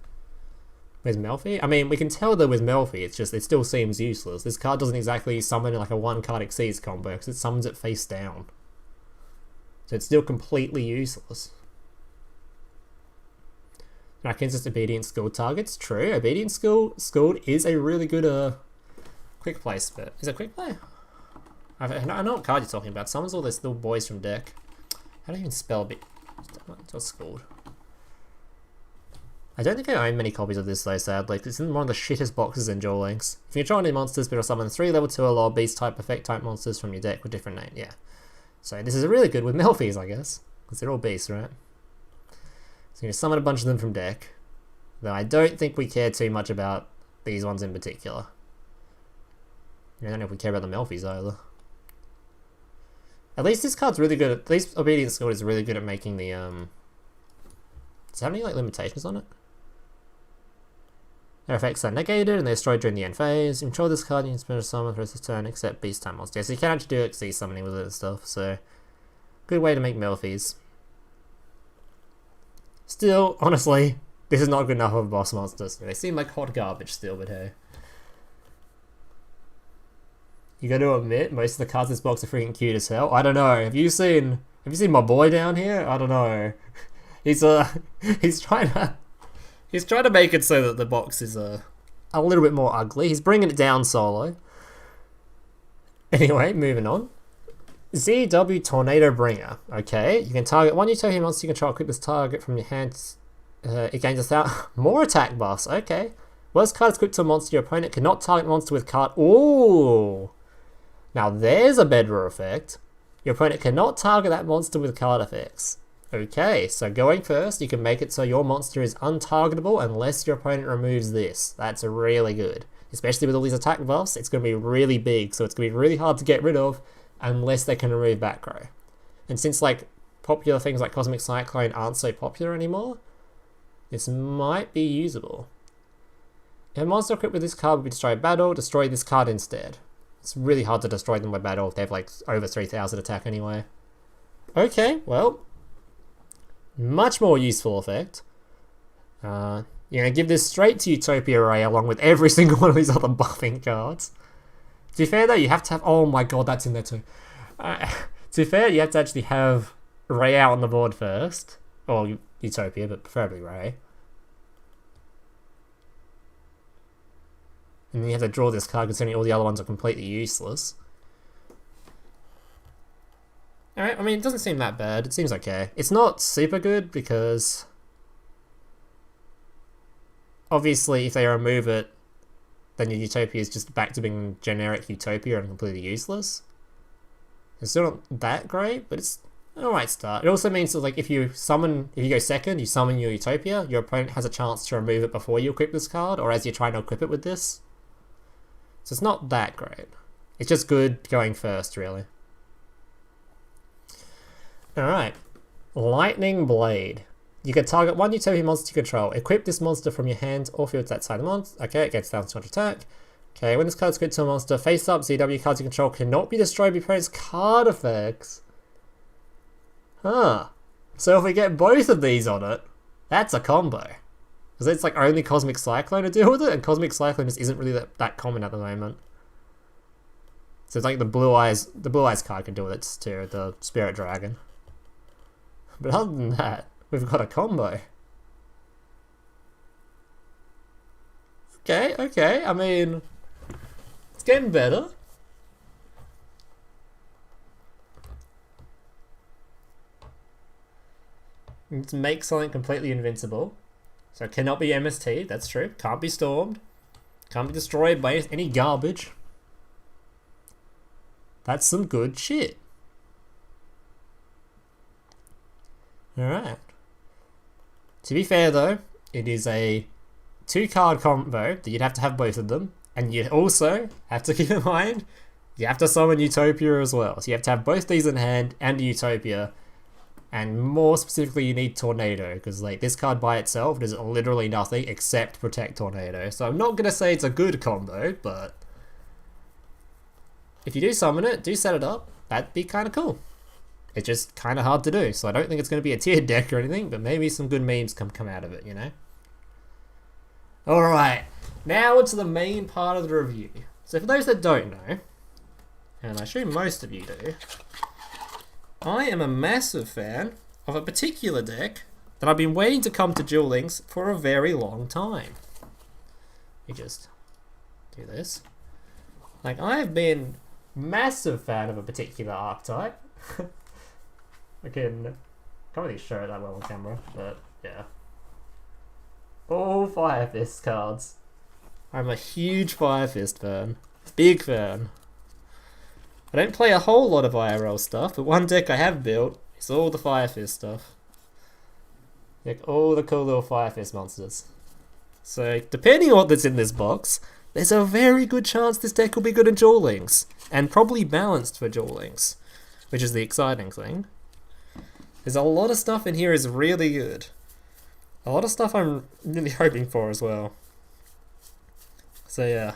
Where's Melfi? I mean, we can tell that with Melfi, it's just it still seems useless. This card doesn't exactly summon like a one card exceeds combo because it summons it face down. So it's still completely useless. Inconsistent Obedience School targets. True. Obedience School is a really good quick play spit. Is it quick play? I know what card you're talking about. Summons all those little boys from deck. How do I even spell bit? What's schooled? I don't think I own many copies of this though, sadly. It's in one of the shittest boxes in Duel Links. If you control any monsters, but summon 3 level 2 or lower beast type effect type monsters from your deck with different name. Yeah. So this is really good with Melfis, I guess. Because they're all beasts, right? So you're going to summon a bunch of them from deck. Though I don't think we care too much about these ones in particular. I don't know if we care about the Melfis either. At least this card's really good at least Obedience School is really good at making the does it have any like limitations on it? Their effects are negated and they're destroyed during the end phase. You control this card, you can spend a summon for its turn except beast type monster. Yeah, so you can actually do XC summoning with it and stuff, so good way to make Melfis. Still, honestly, this is not good enough of boss monsters. They seem like hot garbage still, but hey. You gotta admit, most of the cards in this box are freaking cute as hell. I don't know. Have you seen my boy down here? I don't know. He's trying to make it so that the box is a little bit more ugly. He's bringing it down solo. Anyway, moving on. ZW Tornado Bringer. Okay, you can target one Utopia monster you control. Equip this target from your hands. It gains 1,000 more attack buffs. Okay. Well, this card is equipped to a monster. Your opponent cannot target monster with card. Ooh. Now there's a better effect. Your opponent cannot target that monster with card effects. Okay, so going first, you can make it so your monster is untargetable unless your opponent removes this. That's really good. Especially with all these attack buffs, it's going to be really big, so it's going to be really hard to get rid of unless they can remove back row. And since like popular things like Cosmic Cyclone aren't so popular anymore, this might be usable. If a monster equipped with this card will be destroyed by battle, destroy this card instead. It's really hard to destroy them by battle if they have like over 3,000 attack anyway. Okay, well, much more useful effect. You're going to give this straight to Utopia Ray along with every single one of these other buffing cards. To be fair though, you have to have... Oh my god, that's in there too. To be fair, you have to actually have Ray out on the board first. Or Utopia, but preferably Ray. And then you have to draw this card considering all the other ones are completely useless. Alright, I mean, it doesn't seem that bad. It seems okay. It's not super good because... obviously, if they remove it, then your Utopia is just back to being generic Utopia and completely useless. It's still not that great, but it's an alright start. It also means that like if you go second, you summon your Utopia, your opponent has a chance to remove it before you equip this card, or as you're trying to equip it with this. So it's not that great. It's just good going first, really. Alright. Lightning Blade. You can target one Utopia monster you control. Equip this monster from your hand or field that side of the monster. Okay, it gets down to 200 attack. Okay, when this card is equipped to a monster, face up, ZW cards you control cannot be destroyed by your opponent's card effects. Huh. So if we get both of these on it, that's a combo. Because it's like only Cosmic Cyclone to deal with it, and Cosmic Cyclone just isn't really that common at the moment. So it's like the Blue Eyes card can do it too, the Spirit Dragon. But other than that, we've got a combo. Okay, I mean, it's getting better. Let's make something completely invincible. So it cannot be MST, that's true. Can't be stormed. Can't be destroyed by any garbage. That's some good shit. Alright. To be fair though, it is a 2-card combo that you'd have to have both of them. And you also have to keep in mind, you have to summon Utopia as well. So you have to have both these in hand and Utopia. And more specifically, you need Tornado, because like this card by itself does literally nothing except protect Tornado. So I'm not going to say it's a good combo, but if you do summon it, do set it up, that'd be kind of cool. It's just kind of hard to do, so I don't think it's going to be a tiered deck or anything, but maybe some good memes come out of it, you know? Alright, now into the main part of the review. So for those that don't know, and I assume most of you do, I am a massive fan of a particular deck that I've been waiting to come to Duel Links for a very long time. Let me just do this. Like, I have been massive fan of a particular archetype. I can't really show it that well on camera, but yeah. All Fire Fist cards. I'm a huge Fire Fist fan. Big fan. I don't play a whole lot of IRL stuff, but one deck I have built is all the Fire Fist stuff. Like all the cool little Fire Fist monsters. So, depending on what's in this box, there's a very good chance this deck will be good in Duel Links. And probably balanced for Duel Links, which is the exciting thing. There's a lot of stuff in here is really good. A lot of stuff I'm really hoping for as well. So yeah.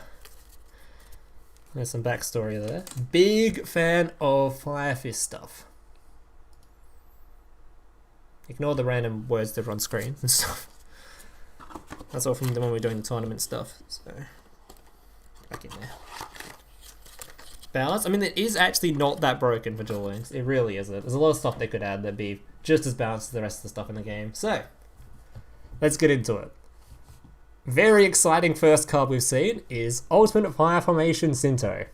There's some backstory there. Big fan of Fire Fist stuff. Ignore the random words that are on screen and stuff. That's all from when we're doing the tournament stuff. So, back in there. Balance. I mean, it is actually not that broken for Duel Links. It really isn't. There's a lot of stuff they could add that'd be just as balanced as the rest of the stuff in the game. So, let's get into it. Very exciting first card we've seen is Ultimate Fire Formation Sinto.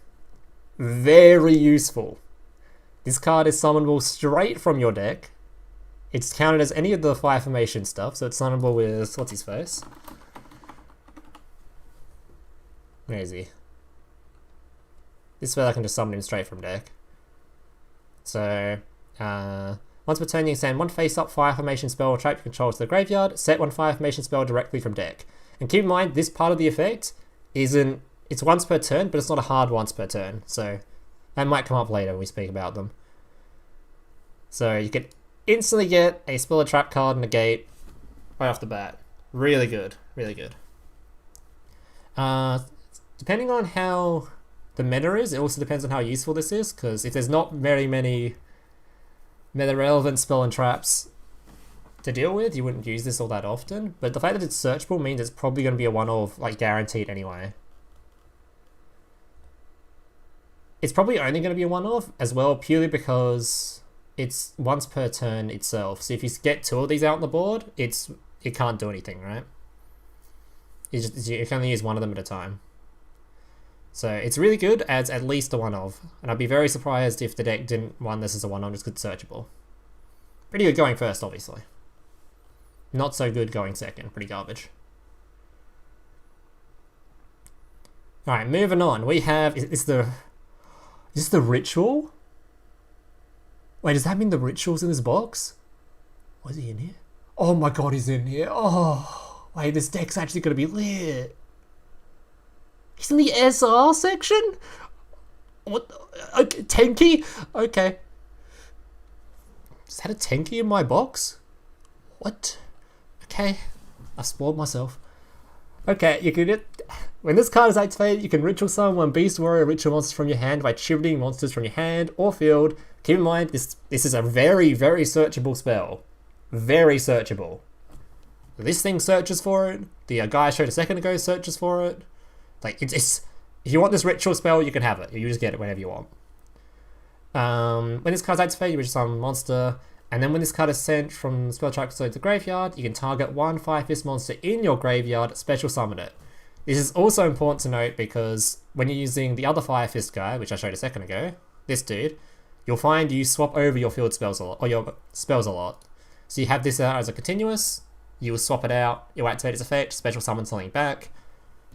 Very useful. This card is summonable straight from your deck. It's counted as any of the Fire Formation stuff, so it's summonable with, what's his face? Where is he? This way I can just summon him straight from deck. So, once per turn you can send one face-up Fire Formation spell or trap you control to the graveyard, set one Fire Formation spell directly from deck. And keep in mind, this part of the effect isn't, it's once per turn, but it's not a hard once per turn. So, that might come up later when we speak about them. So, you can instantly get a spell or trap card negate right off the bat. Really good, really good. Depending on how the meta is, it also depends on how useful this is, because if there's not very many meta-relevant spell and traps to deal with, you wouldn't use this all that often. But the fact that it's searchable means it's probably going to be a one-off, like guaranteed anyway. It's probably only going to be a one-off as well, purely because it's once per turn itself. So if you get 2 of these out on the board, it can't do anything, right? You can only use one of them at a time. So it's really good as at least a one-of. And I'd be very surprised if the deck didn't run this as a one-of, just good searchable. Pretty good going first, obviously. Not so good going second, pretty garbage. Alright, moving on. We have... Is this the ritual? Wait, does that mean the ritual's in this box? Was he in here? Oh my god, he's in here. Oh, wait, this deck's actually going to be lit. He's in the SR section? What? Okay, Tenki? Okay. Is that a Tenki in my box? What? Okay. I spoiled myself. Okay, you can... When this card is activated, you can ritual summon one beast warrior ritual monster from your hand by tribute monsters from your hand or field. Keep in mind, this is a very, very searchable spell. Very searchable. This thing searches for it. The guy I showed a second ago searches for it. Like, it's if you want this ritual spell, you can have it. You just get it whenever you want. When this card's activated, you ritual summon a monster. And then when this card is sent from spell track to the graveyard, you can target one 5-fist monster in your graveyard, special summon it. This is also important to note because when you're using the other 5-fist guy, which I showed a second ago, this dude, you'll find you swap over your field spells a lot, or your spells a lot. So you have this out as a continuous, you will swap it out, you'll activate its effect, special summon something back,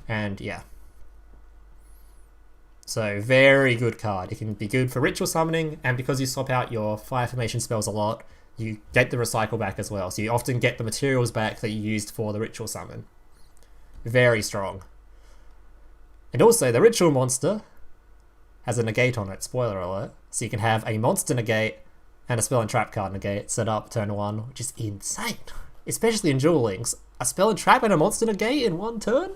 and yeah. So very good card. It can be good for ritual summoning, and because you swap out your fire formation spells a lot, you get the recycle back as well. So you often get the materials back that you used for the ritual summon. Very strong. And also, the ritual monster has a negate on it, spoiler alert. So you can have a monster negate and a spell and trap card negate set up turn 1, which is insane. Especially in Duel Links. A spell and trap and a monster negate in one turn?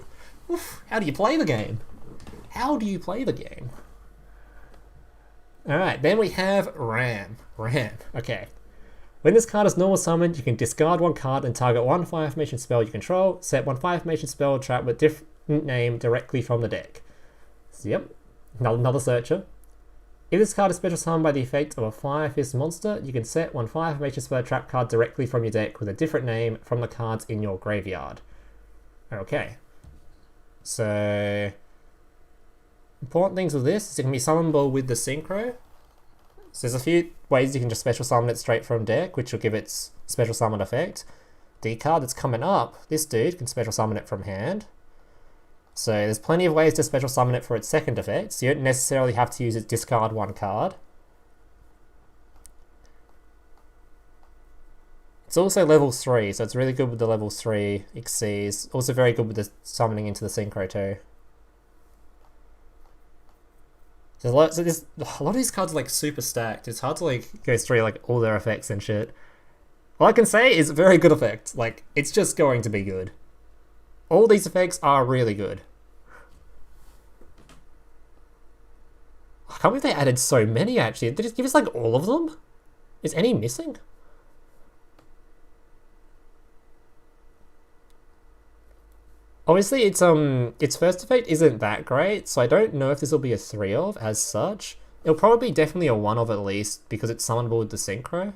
Oof, how do you play the game? How do you play the game? Alright, then we have Ram. Okay. When this card is normal summoned, you can discard one card and target one fire formation spell you control, set one fire formation spell trap with different name directly from the deck. So, yep, another searcher. If this card is special summoned by the effect of a 5-fist monster, you can set one fire formation spell trap card directly from your deck with a different name from the cards in your graveyard. Okay. So, important things with this is it can be summonable with the synchro. So there's a few ways you can just special summon it straight from deck, which will give its special summon effect. The card that's coming up, this dude can special summon it from hand. So there's plenty of ways to special summon it for its second effect, so you don't necessarily have to use its discard one card. It's also level 3, so it's really good with the level 3 Xyz. Also very good with the summoning into the synchro too. So a lot of these cards are like super stacked. It's hard to like go through like all their effects and shit. All I can say is very good effect. Like, it's just going to be good. All these effects are really good. I can't believe they added so many actually. Did it give us like all of them? Is any missing? Obviously, its first effect isn't that great, so I don't know if this will be a 3 of as such. It'll probably be definitely a 1 of at least, because it's summonable with the synchro.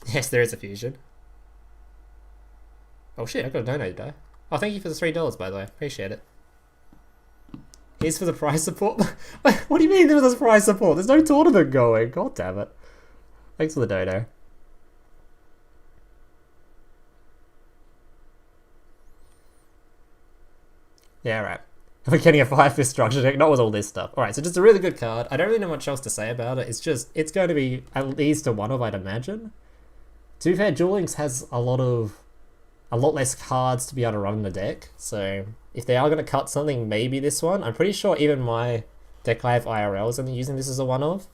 Yes, there is a fusion. Oh shit, I got a donate today. Oh, thank you for the $3, by the way. Appreciate it. Here's for the prize support. What do you mean there's prize support? There's no tournament going. God damn it. Thanks for the dono. Yeah, right. We're getting a 5-fist structure deck, not with all this stuff. Alright, so just a really good card. I don't really know much else to say about it. It's going to be at least a 1 of, I'd imagine. To be fair, Duel Links has a lot less cards to be able to run in the deck, so if they are going to cut something, maybe this one. I'm pretty sure even my deck I have IRL is only using this as a 1 of.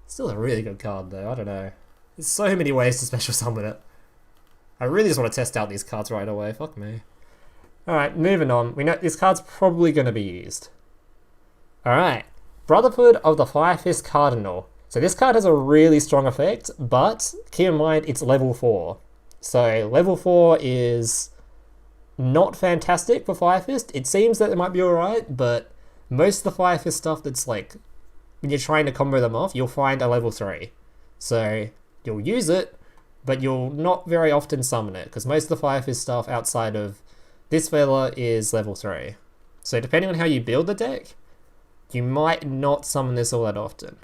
Still a really good card though, I don't know. There's so many ways to special summon it. I really just want to test out these cards right away, fuck me. Alright, moving on. We know this card's probably going to be used. Alright, Brotherhood of the 5-fist Cardinal. So this card has a really strong effect, but keep in mind it's level 4. So level 4 is not fantastic for 5-fist. It seems that it might be alright, but most of the 5-fist stuff that's like, when you're trying to combo them off, you'll find a level 3. So you'll use it, but you'll not very often summon it, because most of the 5-fist stuff outside of this fella is level 3. So depending on how you build the deck, you might not summon this all that often.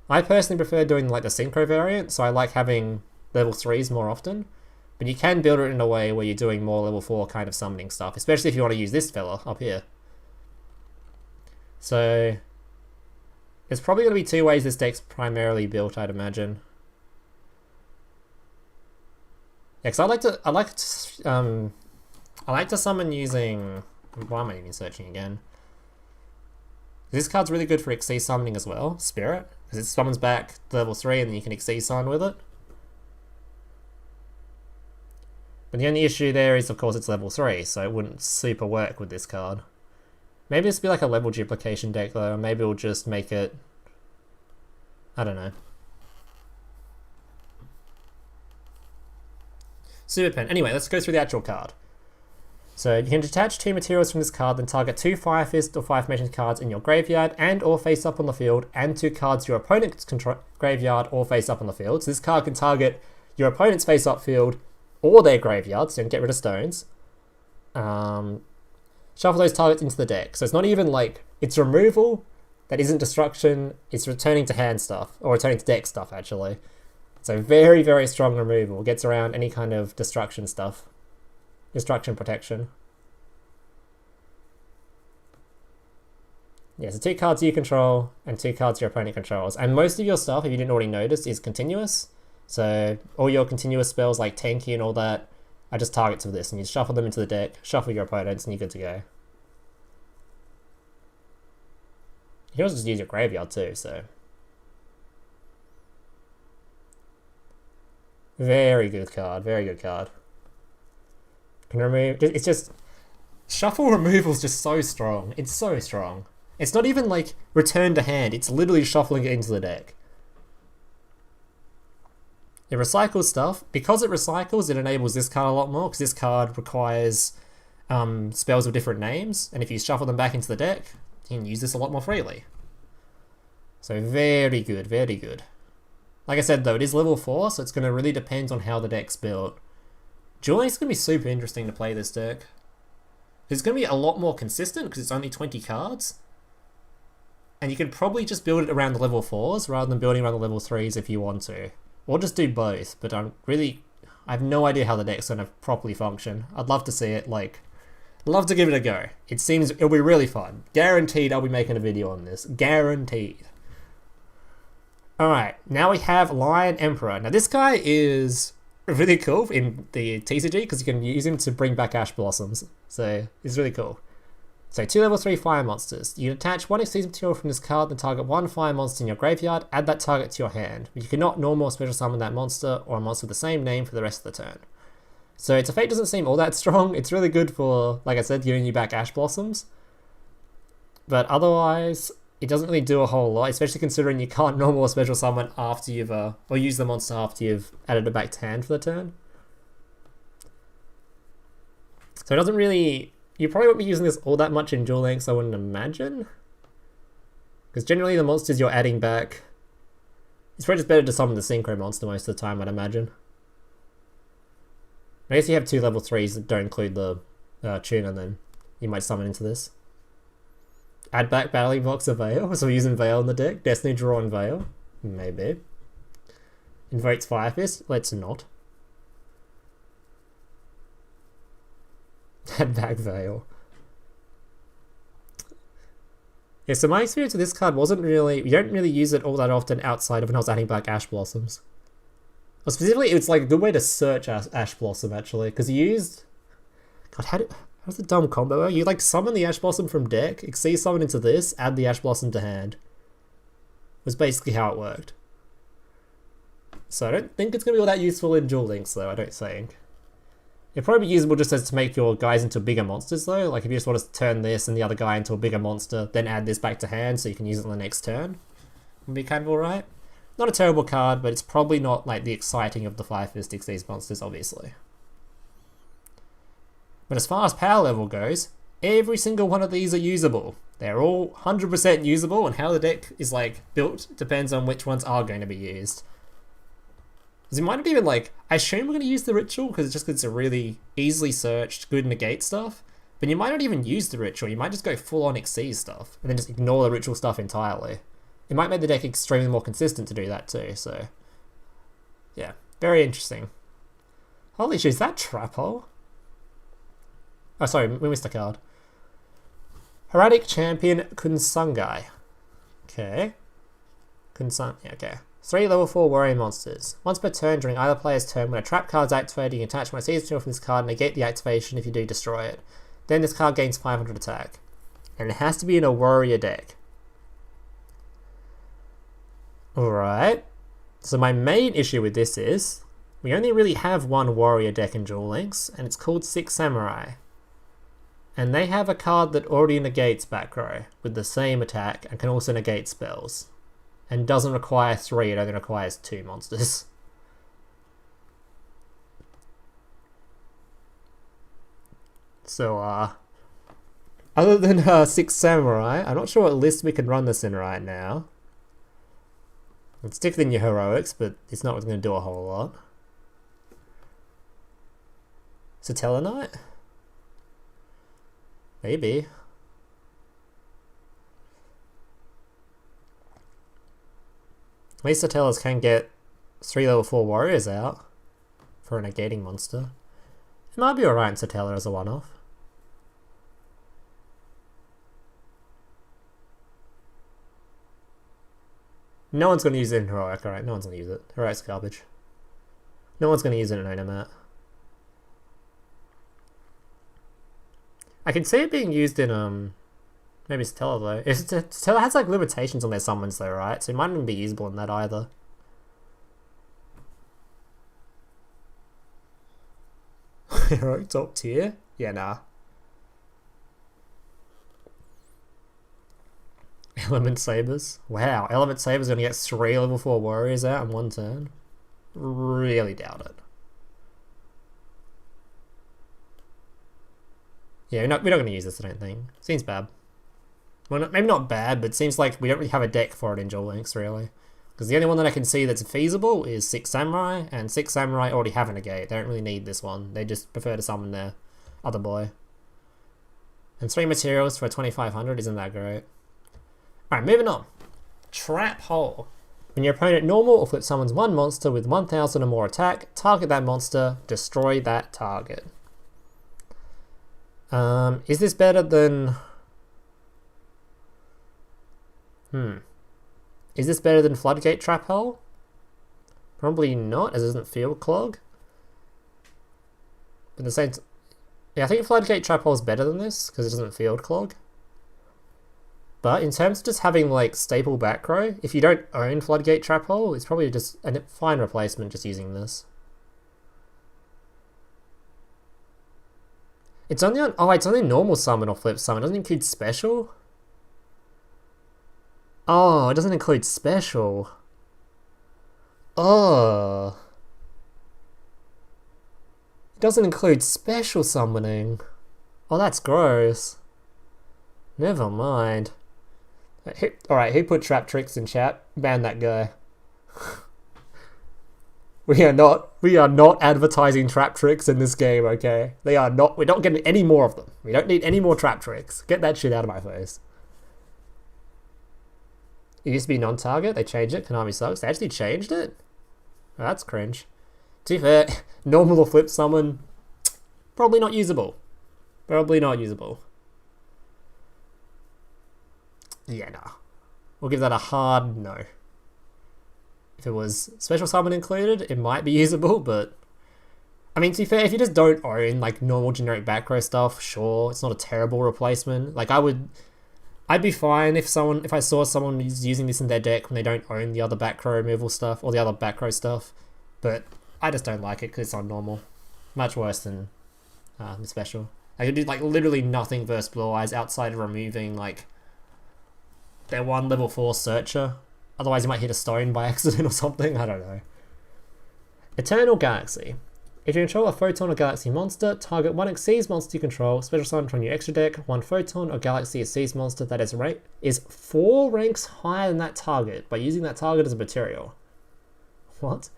I personally prefer doing like the synchro variant, so I like having level 3s more often. But you can build it in a way where you're doing more level 4 kind of summoning stuff, especially if you want to use this fella up here. So there's probably going to be 2 ways this deck's primarily built, I'd imagine. Yeah, because I like to summon using. Why am I even searching again? This card's really good for Xyz summoning as well, Spirit, because it summons back to level 3 and then you can Xyz summon with it. But the only issue there is, of course, it's level 3, so it wouldn't super work with this card. Maybe this will be like a level duplication deck though, or maybe we'll just make it. I don't know. Super Pen. Anyway, let's go through the actual card. So you can detach 2 materials from this card, then target 2 Fire Fist or Fire Formation cards in your graveyard and or face up on the field, and 2 cards your opponent's graveyard or face up on the field. So this card can target your opponent's face up field or their graveyard, so you can get rid of stones. Shuffle those targets into the deck. So it's not even like, it's removal that isn't destruction, it's returning to hand stuff, or returning to deck stuff actually. So very, very strong removal. Gets around any kind of destruction stuff. Destruction protection. Yeah, so 2 cards you control and 2 cards your opponent controls. And most of your stuff, if you didn't already notice, is continuous. So all your continuous spells like Tenki and all that are just targets of this. And you shuffle them into the deck, shuffle your opponents, and you're good to go. You can also just use your graveyard too, so. Very good card, very good card. Can remove, it's just, shuffle removal's just so strong. It's so strong. It's not even like return to hand, it's literally shuffling it into the deck. It recycles stuff. Because it recycles, it enables this card a lot more, because this card requires spells with different names, and if you shuffle them back into the deck, you can use this a lot more freely. So very good, very good. Like I said though, it is level 4, so it's going to really depend on how the deck's built. Duel is going to be super interesting to play this deck. It's going to be a lot more consistent because it's only 20 cards. And you could probably just build it around the level 4s rather than building around the level 3s if you want to. Or just do both, but I have no idea how the deck's going to properly function. I'd love to see it, love to give it a go. It seems it'll be really fun. Guaranteed I'll be making a video on this. Guaranteed. Alright, now we have Lion Emperor. Now this guy is really cool in the TCG because you can use him to bring back Ash Blossoms. So it's really cool. So 2 level 3 fire monsters. You attach 1 Xyz material from this card, then target 1 fire monster in your graveyard, add that target to your hand. But you cannot normal or special summon that monster or a monster with the same name for the rest of the turn. So its effect doesn't seem all that strong. It's really good for, like I said, giving you back Ash Blossoms. But otherwise, it doesn't really do a whole lot, especially considering you can't normal or special summon after you've, or use the monster after you've added it back to hand for the turn. So it doesn't really, you probably won't be using this all that much in Duel Links, I wouldn't imagine. Because generally the monsters you're adding back, it's probably just better to summon the Synchro monster most of the time, I'd imagine. I guess you have 2 level 3s that don't include the tuner, then you might summon into this. Add back Battling Box of Veil, so we're using Veil in the deck. Destiny Draw and Veil, maybe. Invokes Fire Fist, let's not. Add back Veil. Yeah, so my experience with this card wasn't really, you don't really use it all that often outside of when I was adding back Ash Blossoms. Well, specifically, it's like a good way to search Ash Blossom actually, because you used, God, how's the dumb combo? You summon the Ash Blossom from deck, Xyz summon into this, add the Ash Blossom to hand. Was basically how it worked. So I don't think it's going to be all that useful in Duel Links though, I don't think. It'd probably be usable just as to make your guys into bigger monsters though, like if you just want to turn this and the other guy into a bigger monster, then add this back to hand so you can use it on the next turn. Would be kind of alright. Not a terrible card, but it's probably not like the exciting of the Fire Fist Xyz monsters, obviously. But as far as power level goes, every single one of these are usable. They're all 100% usable, and how the deck is built depends on which ones are going to be used. Because it might not even I assume we're going to use the Ritual, because it's a really easily searched, good negate stuff. But you might not even use the ritual, you might just go full on Exceed stuff, and then just ignore the ritual stuff entirely. It might make the deck extremely more consistent to do that too, so... yeah, very interesting. Holy shit, is that Trap Hole? Oh, sorry, we missed a card. Heraldic Champion Kunsangai. Okay. Yeah, okay. 3 level 4 warrior monsters. Once per turn during either player's turn, when a trap card is activated, you can attach one seasonal from this card and negate the activation if you do destroy it. Then this card gains 500 attack. And it has to be in a warrior deck. Alright. So my main issue with this is, we only really have one warrior deck in Duel Links, and it's called 6 Samurai. And they have a card that already negates back row with the same attack and can also negate spells. And doesn't require 3, it only requires 2 monsters. So, other than 6 Samurai, I'm not sure what list we can run this in right now. It's stick in your heroics, but it's not going to do a whole lot. Satellarknight? Maybe. At least the Satellas can get 3 level 4 warriors out for a negating monster. It might be alright in Satella as a one-off. No one's going to use it in Heroic, alright, no one's going to use it. Heroic's garbage. No one's going to use it in Onomat. I can see it being used in, maybe Satella though. Satella has like limitations on their summons though, right? So it might not even be usable in that either. Heroic top tier? Yeah, nah. Element Sabers. Wow, Element Sabers gonna get 3 level 4 warriors out in one turn? Really doubt it. Yeah, we're not going to use this, I don't think. Seems bad. Well, maybe not bad, but it seems like we don't really have a deck for it in Duel Links, really. Because the only one that I can see that's feasible is 6 Samurai, and 6 Samurai already have a negate. They don't really need this one. They just prefer to summon their other boy. And 3 materials for 2500 isn't that great. Alright, moving on. Trap Hole. When your opponent normal or flip summons one monster with 1000 or more attack, target that monster, destroy that target. Is this better than... Is this better than Floodgate Trap Hole? Probably not, as it doesn't field clog. But the same... yeah, I think Floodgate Trap Hole is better than this, because it doesn't field clog. But in terms of just having like staple back row, if you don't own Floodgate Trap Hole, it's probably just a fine replacement just using this. It's only on... oh, it's only normal summon or flip summon. It doesn't include special? Oh, it doesn't include special. Oh. It doesn't include special summoning. Oh, that's gross. Never mind. Alright, who put trap tricks in chat? Ban that guy. We are not advertising trap tricks in this game, okay? They are not. We're not getting any more of them. We don't need any more trap tricks. Get that shit out of my face. It used to be non-target. They changed it. Konami sucks. They actually changed it? Oh, that's cringe. To be fair, normal or flip summon, probably not usable. Probably not usable. Yeah, nah. We'll give that a hard no. If it was special summon included, it might be usable, but... I mean, to be fair, if you just don't own, like, normal generic back row stuff, sure, it's not a terrible replacement. Like, I'd be fine if I saw someone using this in their deck when they don't own the other back row removal stuff, or the other back row stuff, but I just don't like it because it's on normal. Much worse than the special. I could do, like, literally nothing versus Blue Eyes outside of removing, like, their 1 level 4 searcher. Otherwise you might hit a stone by accident or something, I don't know. Eternal Galaxy. If you control a Photon or Galaxy monster, target 1 Exceeds monster you control, special summon from your extra deck, 1 Photon or Galaxy Exceeds monster that is 4 ranks higher than that target by using that target as a material. What?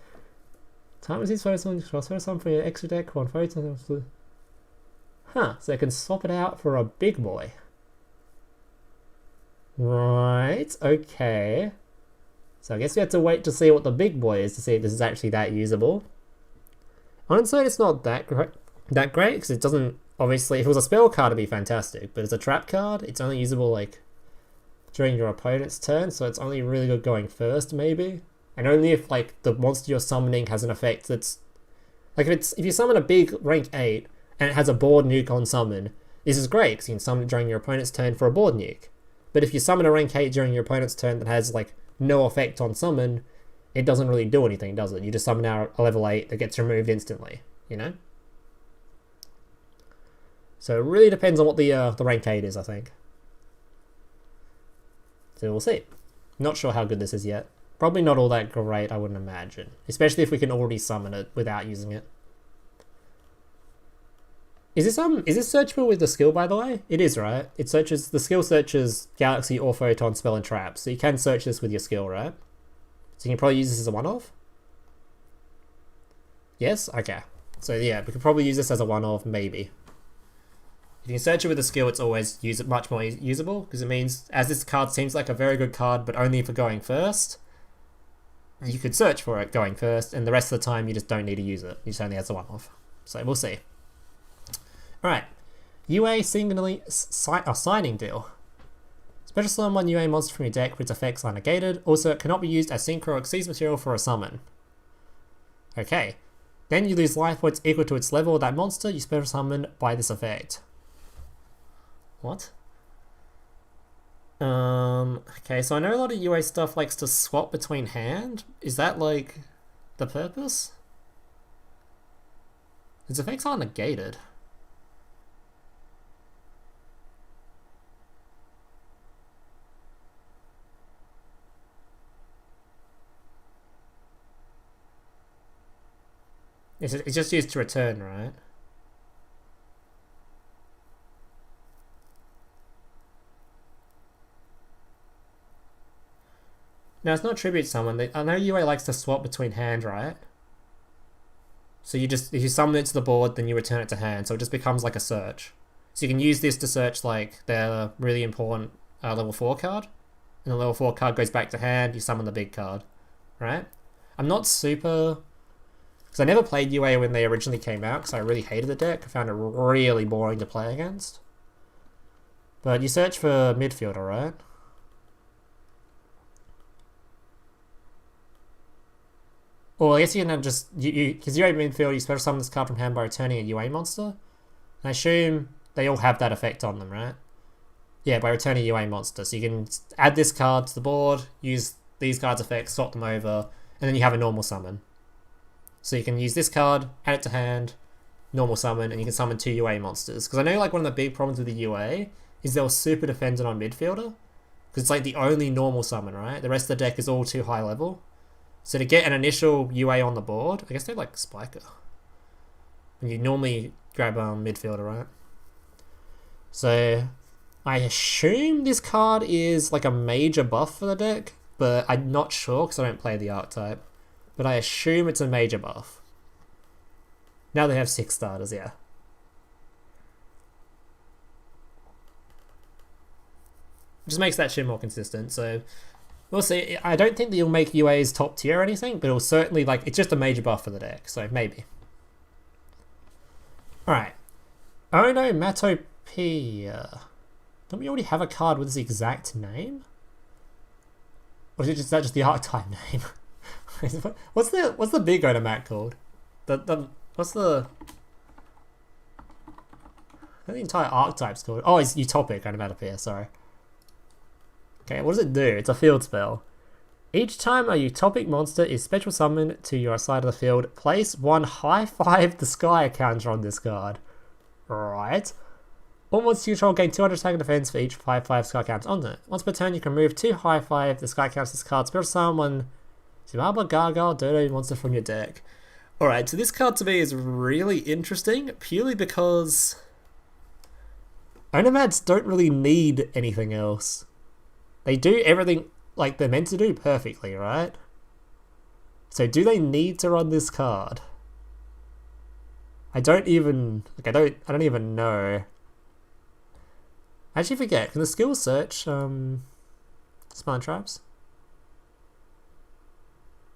Target Exceeds Photon, control special summon from your extra deck, 1 Photon... Huh, so I can swap it out for a big boy. Right, okay. So I guess we have to wait to see what the big boy is to see if this is actually that usable. On its own, it's not that great because it doesn't, obviously, if it was a spell card it'd be fantastic, but as a trap card, it's only usable like during your opponent's turn, so it's only really good going first maybe. And only if like the monster you're summoning has an effect that's like if you summon a big rank 8 and it has a board nuke on summon, this is great because you can summon it during your opponent's turn for a board nuke. But if you summon a rank 8 during your opponent's turn that has like no effect on summon, it doesn't really do anything, does it? You just summon out a level 8 that gets removed instantly, you know? So it really depends on what the rank 8 is, I think. So we'll see. Not sure how good this is yet. Probably not all that great, I wouldn't imagine. Especially if we can already summon it without using it. Is this searchable with the skill, by the way? It is, right? It searches, the skill searches Galaxy or Photon, Spell, and Trap. So you can search this with your skill, right? So you can probably use this as a one-off? Yes? Okay. So yeah, we could probably use this as a one-off, maybe. If you can search it with a skill, it's always much more usable, because it means, as this card seems like a very good card, but only for going first, you could search for it going first, and the rest of the time you just don't need to use it. You just only has a one-off. So we'll see. Alright. UA signing deal. Special summon one UA monster from your deck with its effects are negated. Also, it cannot be used as synchro or exceeds material for a summon. Okay. Then you lose life points equal to its level of that monster you special summon by this effect. What? Okay, so I know a lot of UA stuff likes to swap between hand. Is that like the purpose? Its effects are negated. It's just used to return, right? Now it's not tribute summon. I know UA likes to swap between hand, right? So if you summon it to the board, then you return it to hand, so it just becomes like a search. So you can use this to search like their really important level 4 card, and the level 4 card goes back to hand, you summon the big card, right? I'm not super... because I never played UA when they originally came out, because I really hated the deck. I found it really boring to play against. But you search for midfielder, right? Or I guess you can just, because UA midfielder, you special summon this card from hand by returning a UA monster. And I assume they all have that effect on them, right? Yeah, by returning a UA monster. So you can add this card to the board, use these cards' effects, swap them over, and then you have a normal summon. So you can use this card, add it to hand, normal summon, and you can summon 2 UA monsters. Because I know like one of the big problems with the UA is they're super dependent on midfielder. Because it's like the only normal summon, right? The rest of the deck is all too high level. So to get an initial UA on the board, I guess they like Spiker. And you normally grab midfielder, right? So I assume this card is like a major buff for the deck, but I'm not sure because I don't play the archetype. But I assume it's a major buff. Now they have 6 starters, yeah. Just makes that shit more consistent, so we'll see. I don't think that you'll make UA's top tier or anything, but it'll certainly, like, it's just a major buff for the deck, so maybe. Alright. Onomatopoeia. Don't we already have a card with this exact name? Or is that just the archetype name? What's the big onomat called? What's the entire archetype's called? Oh, it's Utopic onomatopoeia, sorry. Okay, what does it do? It's a field spell. Each time a utopic monster is special summoned to your side of the field, place 1 high-five the sky counter on this card. Right. All monsters you control gain 200 attack and defense for each 5/5 sky counters on it. Once per turn, you can remove 2 high-five the sky counters this card. Special summon Zibaba Gargoyle Dodo monster from your deck. Alright, so this card to me is really interesting, purely because Onomats don't really need anything else. They do everything like they're meant to do perfectly, right? So do they need to run this card? I don't even know. I actually forget. Can the skill search smart traps?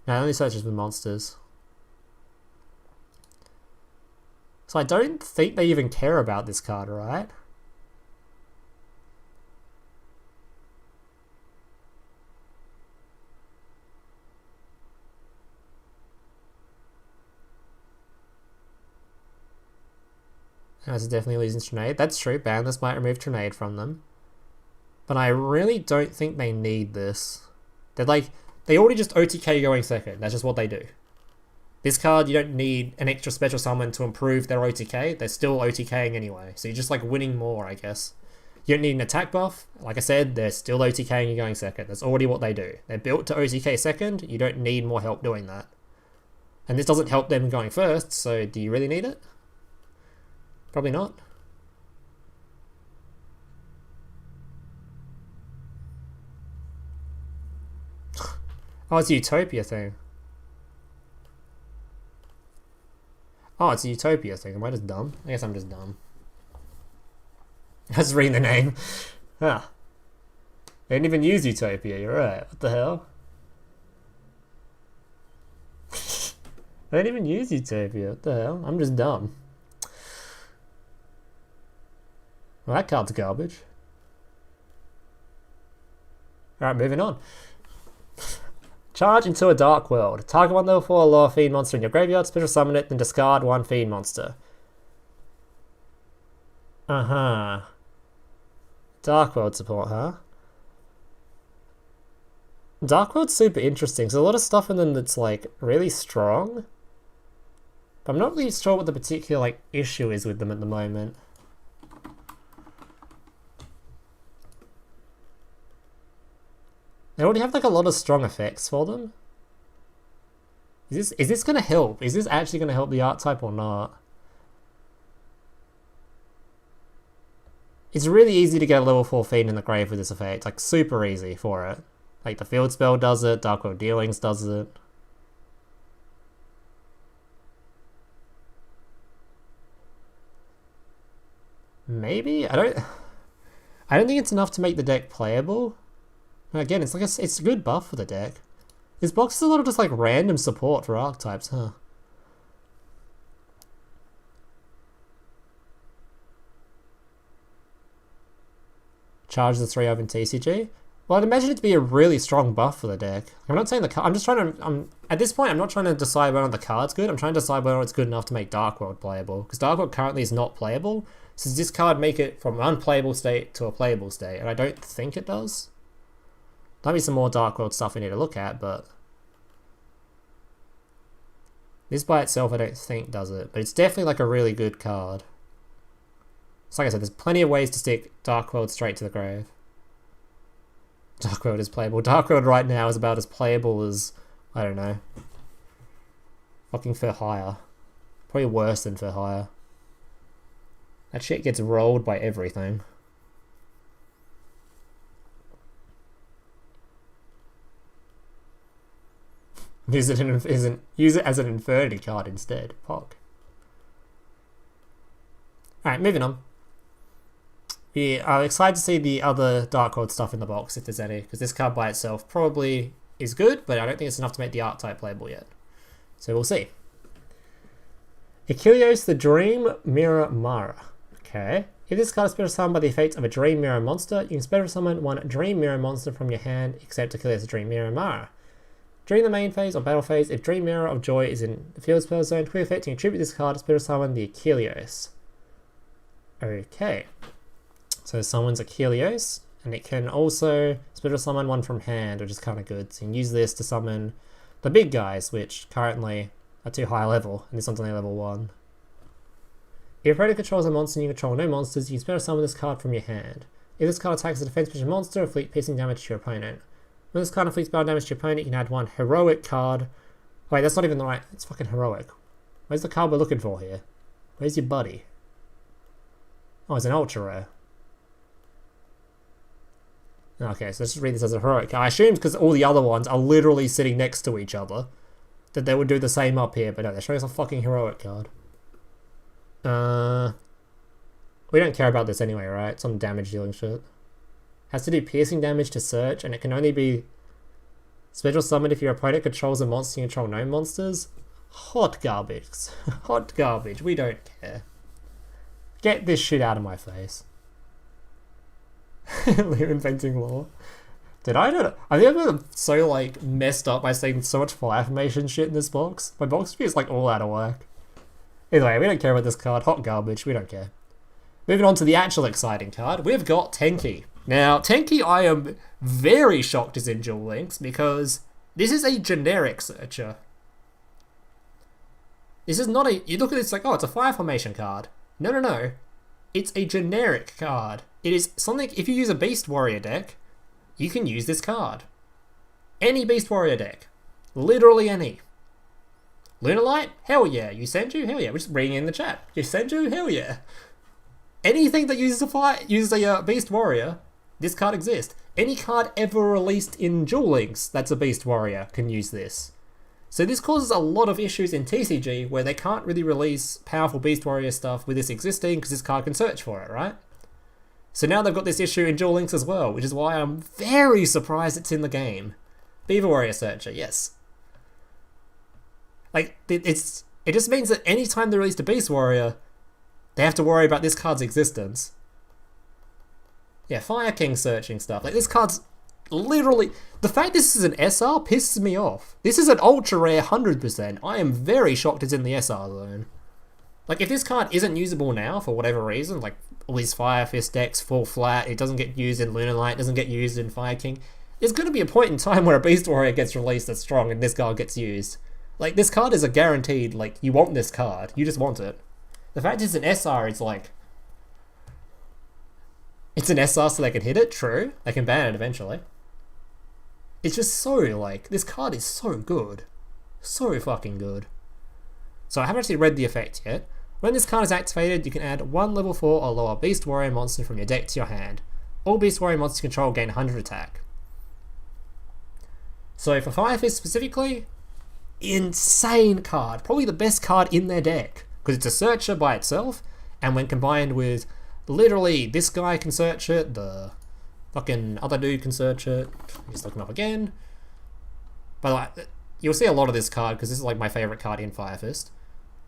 No, it only searches with monsters. So I don't think they even care about this card, right? That's definitely losing Trinade. That's true. Boundless might remove Trinade from them. But I really don't think they need this. They're like, they already just OTK going second. That's just what they do. This card, you don't need an extra special summon to improve their OTK. They're still OTKing anyway. So you're just like winning more, I guess. You don't need an attack buff. Like I said, they're still OTKing and going second. That's already what they do. They're built to OTK second. You don't need more help doing that. And this doesn't help them going first, so do you really need it? Probably not. Oh, it's a Utopia thing. Oh, it's a Utopia thing. Am I just dumb? I guess I'm just dumb. I was reading the name. Ah. They didn't even use Utopia, you're right. What the hell? They didn't even use Utopia. What the hell? I'm just dumb. Well, that card's garbage. Alright, moving on. Charge into a Dark World. Target one level 4 lower fiend monster in your graveyard, special summon it, then discard one fiend monster. Uh-huh. Dark World support, huh? Dark World's super interesting. There's a lot of stuff in them that's like really strong. But I'm not really sure what the particular like issue is with them at the moment. They already have like a lot of strong effects for them. Is this gonna help? Is this actually gonna help the archetype or not? It's really easy to get a level 4 fiend in the grave with this effect. Like super easy for it. Like the field spell does it, Dark World Dealings does it. Maybe? I don't think it's enough to make the deck playable. Again, it's like it's a good buff for the deck. This box is a lot of just like random support for archetypes, huh? Charge the 3 over in TCG. Well, I'd imagine it to be a really strong buff for the deck. I'm not saying the card. I'm just trying to. At this point, I'm not trying to decide whether the card's good. I'm trying to decide whether it's good enough to make Dark World playable. Because Dark World currently is not playable. So does this card make it from an unplayable state to a playable state? And I don't think it does. Might be some more Dark World stuff we need to look at, but this by itself I don't think does it. But it's definitely like a really good card. So like I said, there's plenty of ways to stick Dark World straight to the grave. Dark World is playable. Dark World right now is about as playable as, I don't know, fucking For Hire. Probably worse than For Hire. That shit gets rolled by everything. Use it as an Infinity card instead. Fuck. Alright, moving on. We are excited to see the other Dark World stuff in the box, if there's any, because this card by itself probably is good, but I don't think it's enough to make the archetype playable yet. So we'll see. Achilleos the Dream Mirror Mara. Okay. If this card is special summoned by the effect of a Dream Mirror monster, you can special summon one Dream Mirror monster from your hand, except Achilleos the Dream Mirror Mara. During the main phase or battle phase, if Dream Mirror of Joy is in the field spell zone, quick effect, you can attribute this card to special summon the Achilleos. Okay. So summons Achilleos, and it can also special summon one from hand, which is kind of good. So you can use this to summon the big guys, which currently are too high level, and this one's only level 1. If your opponent controls a monster and you control no monsters, you can special summon this card from your hand. If this card attacks a defense position monster, inflict piercing damage to your opponent. When this card inflicts battle damage to your opponent, you can add one heroic card. Wait, that's not even the right. It's fucking heroic. Where's the card we're looking for here? Where's your buddy? Oh, it's an ultra rare. Okay, so let's just read this as a heroic. I assumed because all the other ones are literally sitting next to each other that they would do the same up here, but no, they're showing us a fucking heroic card. We don't care about this anyway, right? It's on damage dealing shit. Has to do piercing damage to search, and it can only be special summoned if your opponent controls a monster you control no monsters. Hot garbage. Hot garbage. We don't care. Get this shit out of my face. Inventing law. Did I know? I think I'm so like messed up by saying so much fire formation shit in this box. My box is like all out of whack. Anyway, we don't care about this card. Hot garbage. We don't care. Moving on to the actual exciting card, we've got Tenki. Now, Tenki I am very shocked is in Duel Links because this is a generic searcher. This is not a... You look at this like, oh, it's a fire formation card. No, no, no. It's a generic card. It is something... If you use a Beast Warrior deck, you can use this card. Any Beast Warrior deck. Literally any. Lunalight? Hell yeah. Yusenju? Hell yeah. We're just reading in the chat. Yusenju? Hell yeah. Anything that uses a Beast Warrior, this card exists. Any card ever released in Duel Links that's a Beast Warrior can use this. So this causes a lot of issues in TCG where they can't really release powerful Beast Warrior stuff with this existing because this card can search for it, right? So now they've got this issue in Duel Links as well, which is why I'm very surprised it's in the game. Beaver Warrior Searcher, yes. Like, it just means that anytime they release a Beast Warrior, they have to worry about this card's existence. Yeah, Fire King searching stuff. Like, this card's literally... The fact this is an SR pisses me off. This is an ultra rare 100%. I am very shocked it's in the SR zone. Like, if this card isn't usable now for whatever reason, like all these Fire Fist decks fall flat, it doesn't get used in Lunalight, doesn't get used in Fire King, there's going to be a point in time where a Beast Warrior gets released that's strong and this card gets used. Like, this card is a guaranteed, like, you want this card. You just want it. The fact it's an SR is like... It's an SR so they can hit it, true. They can ban it eventually. It's just so, like... This card is so good. So fucking good. So I haven't actually read the effect yet. When this card is activated, you can add 1 level 4 or lower Beast Warrior monster from your deck to your hand. All Beast Warrior monsters you control gain 100 attack. So for Fire Fist specifically, insane card. Probably the best card in their deck. Because it's a searcher by itself, and when combined with literally this guy can search it, the fucking other dude can search it. Just look him up again. By the way, you'll see a lot of this card because this is like my favorite card in Fire Fist.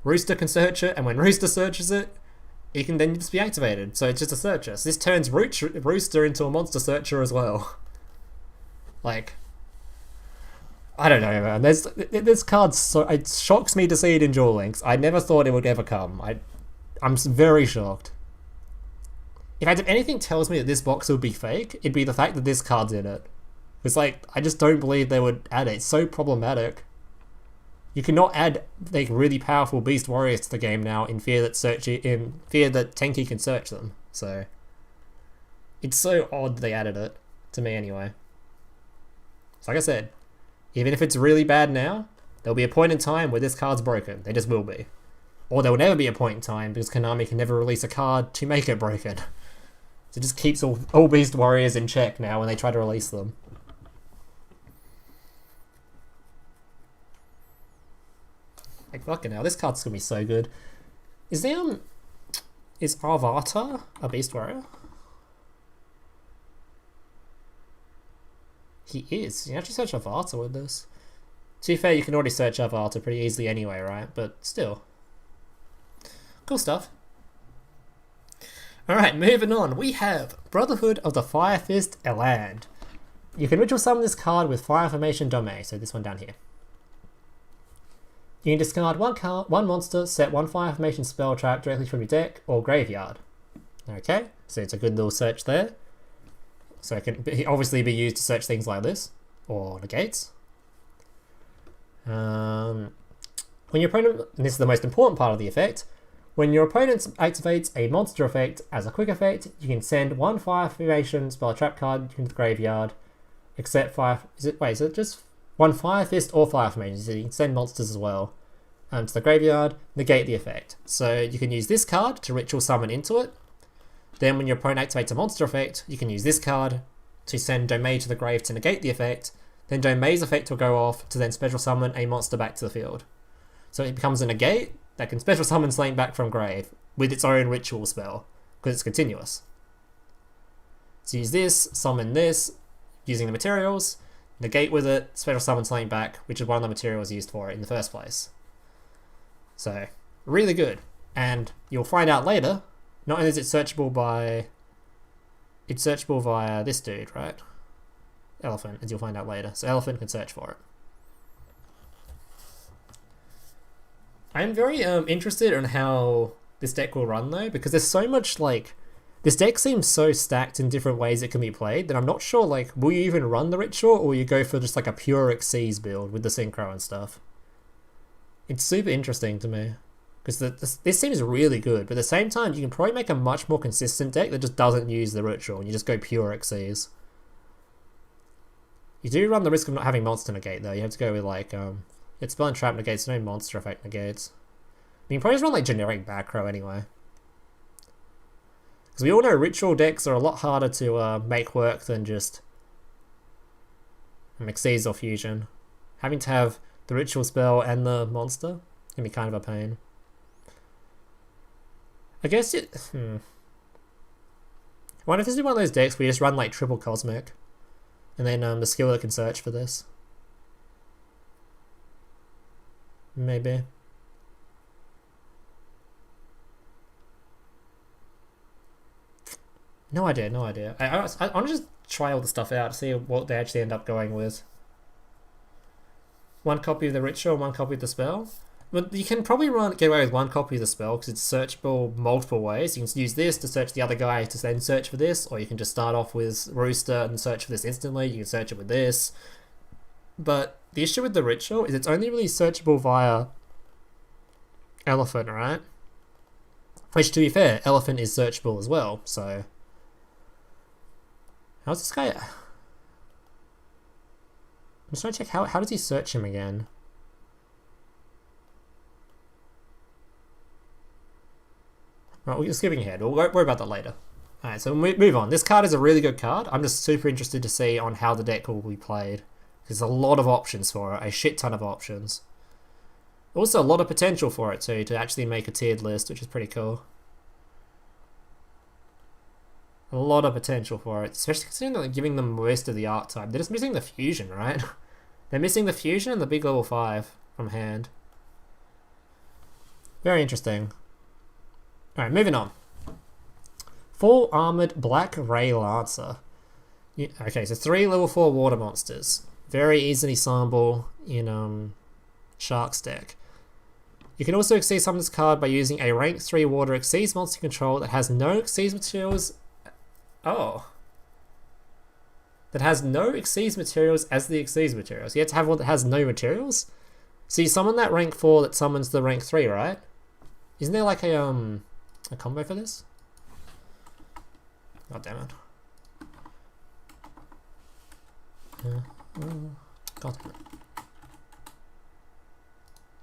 Rooster can search it, and when Rooster searches it, it can then just be activated. So it's just a searcher. So this turns Rooster into a monster searcher as well. Like, I don't know, man. This card, so it shocks me to see it in Duel Links. I never thought it would ever come. I'm very shocked. In fact, if anything tells me that this box would be fake, it'd be the fact that this card's in it. It's like, I just don't believe they would add it. It's so problematic. You cannot add like really powerful Beast Warriors to the game now in fear that Tenki can search them. So it's so odd they added it to me anyway. So like I said, even if it's really bad now, there'll be a point in time where this card's broken. There just will be. Or there will never be a point in time because Konami can never release a card to make it broken. So it just keeps all Beast Warriors in check now when they try to release them. Like, fucking hell, this card's gonna be so good. Is Arvata a Beast Warrior? He is. You actually search Arvata with this. To be fair, you can already search Arvata pretty easily anyway, right? But still. Cool stuff. Alright, moving on. We have Brotherhood of the Fire Fist Eland. You can ritual summon this card with Fire Formation Domain, so this one down here. You can discard one monster, set 1 Fire Formation spell trap directly from your deck or graveyard. Okay, so it's a good little search there. So it can obviously be used to search things like this, or negates. When your opponent, and this is the most important part of the effect, when your opponent activates a monster effect as a quick effect, you can send 1 Fire Formation spell trap card into the graveyard, except is it just 1 Fire Fist or Fire Formation? So you can send monsters as well to the graveyard, negate the effect. So you can use this card to ritual summon into it. Then when your opponent activates a monster effect, you can use this card to send Domain to the grave to negate the effect. Then Domain's effect will go off to then special summon a monster back to the field. So it becomes a negate that can special summon something back from grave. with its own ritual spell, because it's continuous. So use this, summon this, using the materials, negate with it, special summon something back, which is one of the materials used for it in the first place. So, really good. And you'll find out later, not only is it searchable by... It's searchable via this dude, right? Elephant, as you'll find out later. So Elephant can search for it. I'm very interested in how this deck will run though, because there's so much like... This deck seems so stacked in different ways it can be played that I'm not sure, like, will you even run the ritual or will you go for just like a pure Xyz build with the synchro and stuff? It's super interesting to me. Because this seems really good, but at the same time, you can probably make a much more consistent deck that just doesn't use the ritual, and you just go pure Xyz. You do run the risk of not having monster negate, though. You have to go with, like, it's spell and trap negates, no monster effect negates. You can probably just run, like, generic back row anyway. Because we all know ritual decks are a lot harder to make work than just Xyz or fusion. Having to have the ritual spell and the monster can be kind of a pain. I guess it... I wonder if this is one of those decks where you just run like triple cosmic, and then the skill that can search for this. Maybe. No idea, no idea. I want to just try all the stuff out, see what they actually end up going with. One copy of the ritual, one copy of the spell. But you can probably get away with one copy of the spell because it's searchable multiple ways. You can use this to search the other guy to then search for this, or you can just start off with Rooster and search for this instantly. You can search it with this. But the issue with the ritual is it's only really searchable via Elephant, right? Which, to be fair, Elephant is searchable as well, so... How's this guy... I'm just trying to check, how does he search him again? Right, we're skipping ahead. We'll worry about that later. Alright, so we'll move on. This card is a really good card. I'm just super interested to see on how the deck will be played. There's a lot of options for it. A shit ton of options. Also, a lot of potential for it too, to actually make a tiered list, which is pretty cool. A lot of potential for it, especially considering they're giving them most of the archetype. They're just missing the fusion, right? They're missing the fusion and the big level 5 from hand. Very interesting. Alright, moving on. Full armored Black Ray Lancer. Okay, so 3 level 4 water monsters. Very easily summonable in Shark's deck. You can also exceed summon this card by using a rank 3 water Xyz monster control that has no Xyz materials. Oh. That has no Xyz materials as the Xyz materials. You have to have one that has no materials? So you summon that rank 4 that summons the rank 3, right? Isn't there like a combo for this? God damn it. God damn it.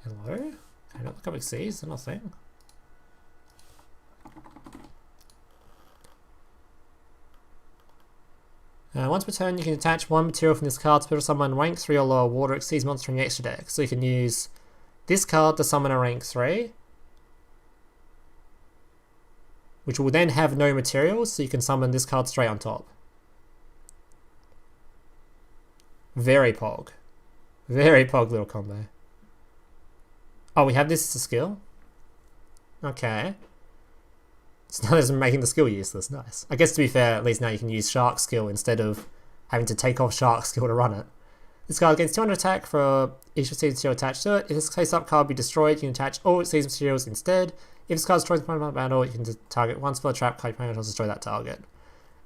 Hello? Can I not look up Xyz? They're not a thing. Once per turn, you can attach one material from this card to put summon rank 3 or lower water Xyz monster from your extra deck. So you can use this card to summon a rank 3, which will then have no materials, so you can summon this card straight on top. Very pog. Very pog little combo. Oh, we have this as a skill? Okay. So now it's making the skill useless. Nice. I guess to be fair, at least now you can use Shark skill instead of having to take off Shark skill to run it. This card gains 200 attack for each Xyz material attached to it. If this face-up card be destroyed, you can attach all Xyz materials instead. If this card destroys the opponent battle, you can target one spell trap card, your opponent will destroy that target.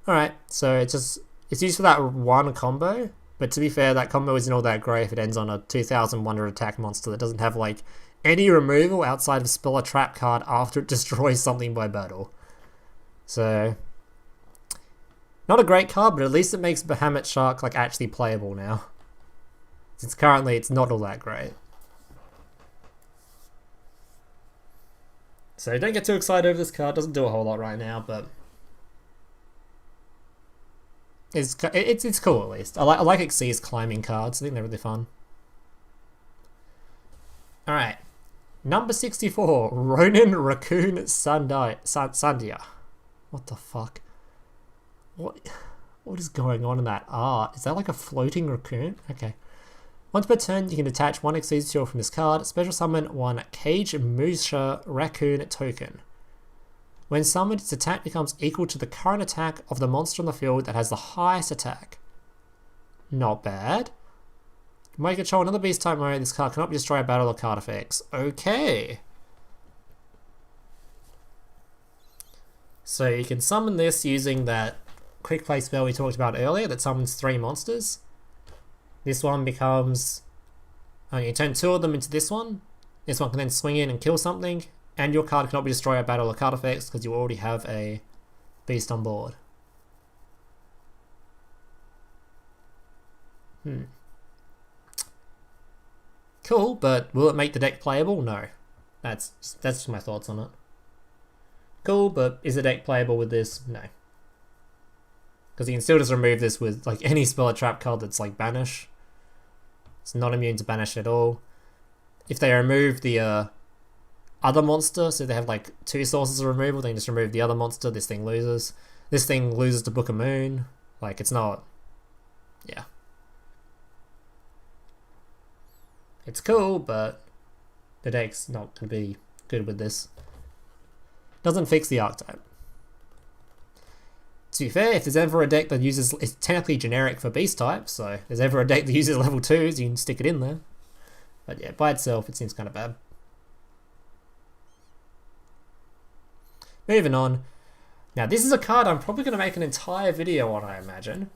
Alright, so it's used for that one combo, but to be fair, that combo isn't all that great if it ends on a 2100 attack monster that doesn't have like any removal outside of spell or trap card after it destroys something by battle. So, not a great card, but at least it makes Bahamut Shark like actually playable now. Since currently it's not all that great. So don't get too excited over this card, doesn't do a whole lot right now, but it's cool at least. I like Xyz climbing cards, I think they're really fun. Alright, Number 64, Ronin Raccoon Sandia. What the fuck? What is going on in that art? Is that like a floating raccoon? Okay. Once per turn, you can detach one Exceed from this card. Special summon one Cage Musha Raccoon token. When summoned, its attack becomes equal to the current attack of the monster on the field that has the highest attack. Not bad. When you control another beast type mode, this card cannot be destroyed by battle or card effects. Okay. So you can summon this using that quick play spell we talked about earlier that summons 3 monsters. This one becomes... you turn 2 of them into this one. This one can then swing in and kill something. And your card cannot be destroyed by battle or card effects because you already have a beast on board. Cool, but will it make the deck playable? No. That's just my thoughts on it. Cool, but is the deck playable with this? No. Because you can still just remove this with like any spell or trap card that's like banish. It's not immune to banish at all. If they remove the other monster, so they have like 2 sources of removal, they can just remove the other monster, this thing loses. This thing loses to Book of Moon. Like, it's not... yeah. It's cool, but the deck's not going to be good with this. Doesn't fix the archetype. To be fair, if there's ever a deck that uses... it's technically generic for beast types, so if there's ever a deck that uses level 2s, you can stick it in there. But yeah, by itself, it seems kind of bad. Moving on. Now, this is a card I'm probably going to make an entire video on, I imagine.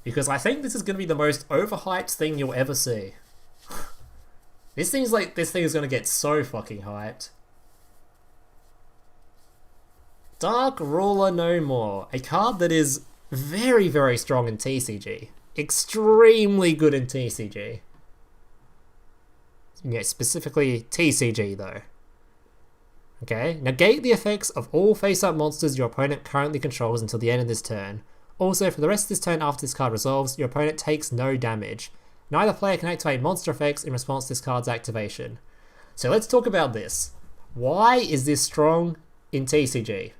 Because I think this is going to be the most overhyped thing you'll ever see. This thing is going to get so fucking hyped. Dark Ruler No More. A card that is very, very strong in TCG. Extremely good in TCG. Yeah, specifically TCG though. Okay, negate the effects of all face-up monsters your opponent currently controls until the end of this turn. Also, for the rest of this turn after this card resolves, your opponent takes no damage. Neither player can activate monster effects in response to this card's activation. So let's talk about this. Why is this strong in TCG?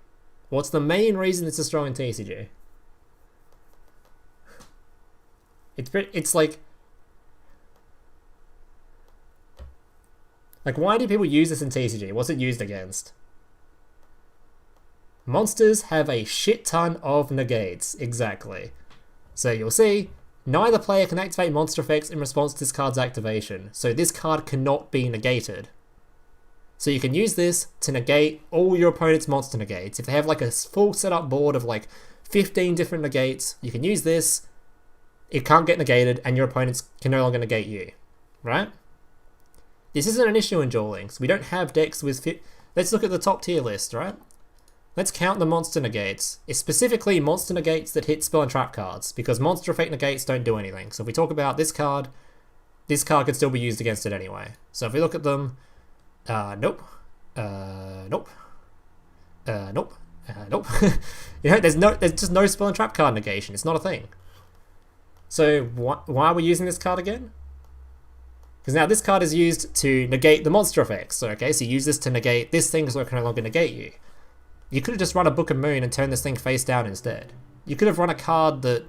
What's the main reason this is strong in TCG? It's like... like, why do people use this in TCG? What's it used against? Monsters have a shit ton of negates, exactly. So you'll see, neither player can activate monster effects in response to this card's activation, so this card cannot be negated. So you can use this to negate all your opponent's monster negates. If they have like a full setup board of like 15 different negates, you can use this, it can't get negated, and your opponents can no longer negate you, right? This isn't an issue in Duel Links. We don't have decks with... let's look at the top tier list, right? Let's count the monster negates. It's specifically monster negates that hit spell and trap cards, because monster effect negates don't do anything. So if we talk about this card could still be used against it anyway. So if we look at them... nope. Nope. Nope. Nope. You know, there's just no spell and trap card negation. It's not a thing. So why are we using this card again? Because now this card is used to negate the monster effects. So, okay, so you use this to negate this thing so it can no longer negate you. You could have just run a Book of Moon and turned this thing face down instead. You could have run a card that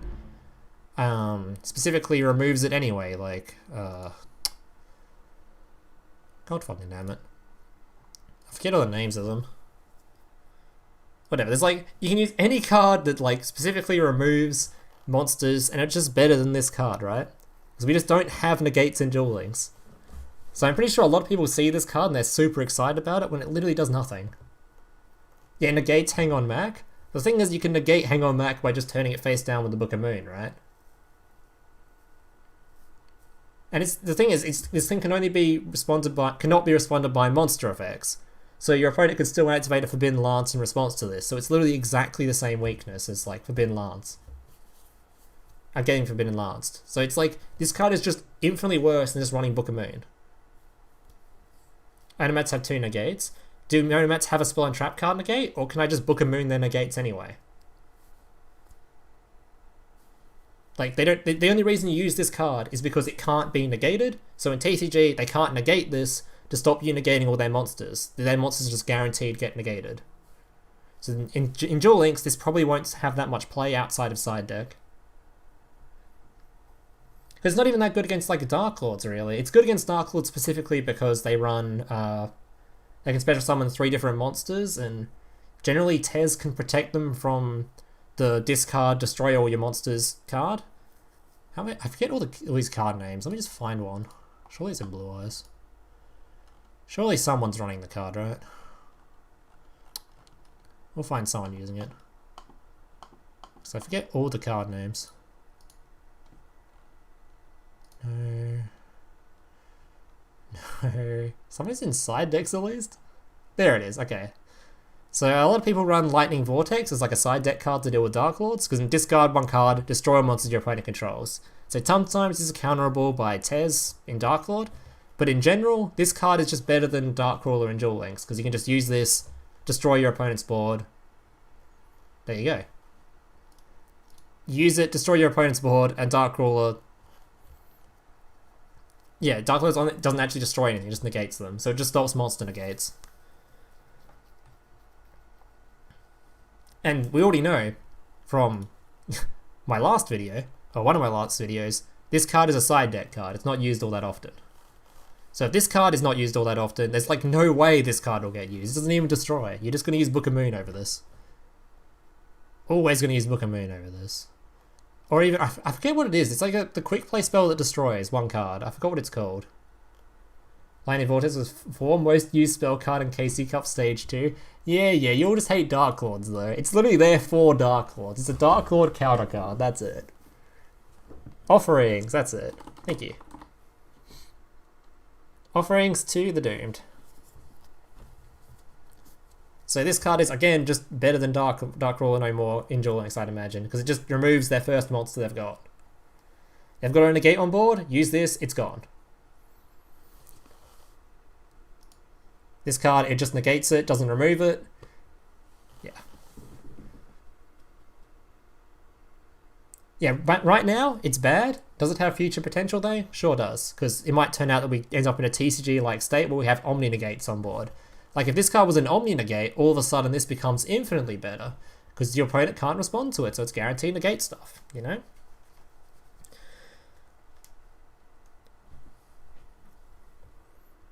specifically removes it anyway, like... God fucking damn it. I forget all the names of them. Whatever, there's like... you can use any card that like specifically removes monsters, and it's just better than this card, right? Because we just don't have negates in Duel Links. So I'm pretty sure a lot of people see this card and they're super excited about it when it literally does nothing. Yeah, negates Hang On Mac. The thing is, you can negate Hang On Mac by just turning it face down with the Book of Moon, right? And the thing is, this thing can only be cannot be responded by monster effects. So your opponent could still activate a Forbidden Lance in response to this. So it's literally exactly the same weakness as like Forbidden Lance. I'm getting Forbidden Lanced. So it's like, this card is just infinitely worse than just running Book of Moon. Onomats have 2 negates. Do Onomats have a spell and trap card negate, or can I just Book of Moon their negates anyway? Like, they don't. The only reason you use this card is because it can't be negated. So in TCG, they can't negate this, to stop you negating all their monsters. Their monsters just guaranteed get negated. So in Duel Links, this probably won't have that much play outside of side deck. It's not even that good against like Dark Lords, really. It's good against Dark Lords specifically because they run, they can special summon 3 different monsters, and generally Tez can protect them from the discard, destroy all your monsters card. I forget all these card names. Let me just find one. Surely it's in Blue Eyes. Surely someone's running the card, right? We'll find someone using it. So I forget all the card names. No. Somebody's in side decks at least? There it is, okay. So a lot of people run Lightning Vortex as like a side deck card to deal with Dark Lords, because discard 1 card, destroy a monster your opponent controls. So sometimes this is counterable by Tez in Dark Lord, but in general, this card is just better than Dark Crawler in Duel Links, because you can just use this, destroy your opponent's board. There you go. Use it, destroy your opponent's board, and Dark Crawler... Yeah, Dark Crawler doesn't actually destroy anything, it just negates them, so it just stops monster negates. And we already know from my last video, or one of my last videos, this card is a side deck card. It's not used all that often. So if this card is not used all that often, there's like no way this card will get used. It doesn't even destroy. You're just going to use Book of Moon over this. Always going to use Book of Moon over this. Or even, I forget what it is. It's like the quick play spell that destroys 1 card. I forgot what it's called. Lightning Vortex was 4 most used spell card in KC Cup Stage 2. Yeah, you all just hate Dark Lords though. It's literally there for Dark Lords. It's a Dark Lord counter card, that's it. Offerings, that's it. Thank you. Offerings to the Doomed. So this card is, again, just better than Dark Crawler no more in Duel Links, I'd imagine, because it just removes their first monster they've got. They've got a negate on board, use this, it's gone. This card, it just negates it, doesn't remove it. Yeah. Yeah, but right now, it's bad. Does it have future potential though? Sure does, because it might turn out that we end up in a TCG-like state where we have Omni Negates on board. Like if this card was an Omni Negate, all of a sudden this becomes infinitely better, because your opponent can't respond to it, so it's guaranteed negate stuff, you know?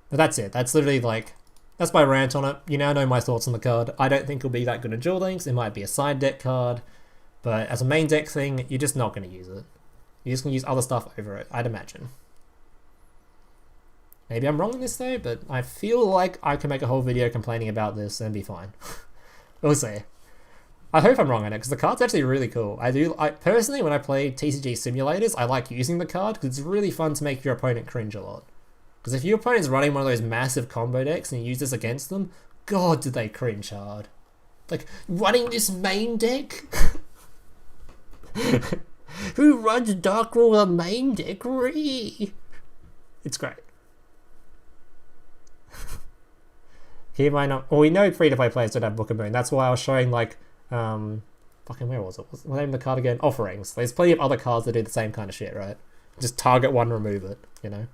But that's it. That's literally like... That's my rant on it. You now know my thoughts on the card. I don't think it'll be that good in Duel Links. It might be a side deck card. But as a main deck thing, you're just not going to use it. You're just going to use other stuff over it, I'd imagine. Maybe I'm wrong in this though, but I feel like I can make a whole video complaining about this and be fine. We'll see. I hope I'm wrong on it, because the card's actually really cool. I personally, when I play TCG simulators, I like using the card, because it's really fun to make your opponent cringe a lot. Because if your opponent's running one of those massive combo decks and you use this against them, god, do they cringe hard. Like, running this main deck? Who runs Dark Ruler main deck? It's great. He might not... Well, we know free-to-play players don't have Book of Moon. That's why I was showing, like... fucking, where was it? What's the name of the card again? Offerings. There's plenty of other cards that do the same kind of shit, right? Just target one, remove it, you know?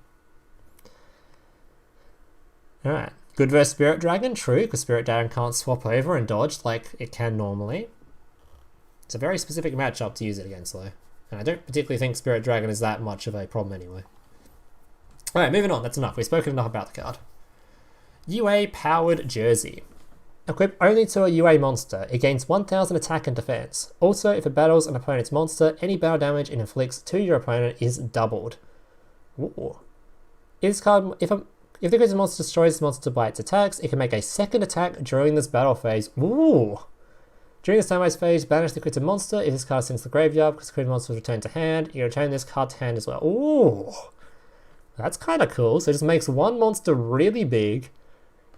Alright. Good versus Spirit Dragon, true, because Spirit Dragon can't swap over and dodge like it can normally. It's a very specific matchup to use it against, though. And I don't particularly think Spirit Dragon is that much of a problem anyway. Alright, moving on. That's enough. We've spoken enough about the card. UA Powered Jersey. Equipped only to a UA monster, it gains 1000 attack and defense. Also, if it battles an opponent's monster, any battle damage it inflicts to your opponent is doubled. Ooh. If the creature monster destroys the monster by its attacks, it can make a second attack during this battle phase. Ooh! During this time phase, banish the creature monster. If this card sends to the graveyard because the creature monster is returned to hand, you return this card to hand as well. Ooh! That's kind of cool. So it just makes one monster really big,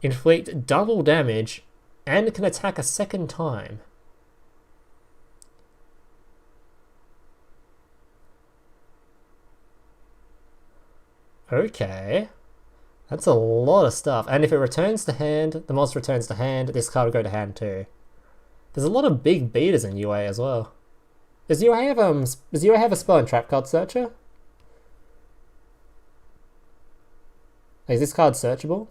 inflict double damage, and can attack a second time. Okay. That's a lot of stuff. And if it returns to hand, the monster returns to hand, this card will go to hand too. There's a lot of big beaters in UA as well. Does UA have a spell and trap card searcher? Is this card searchable?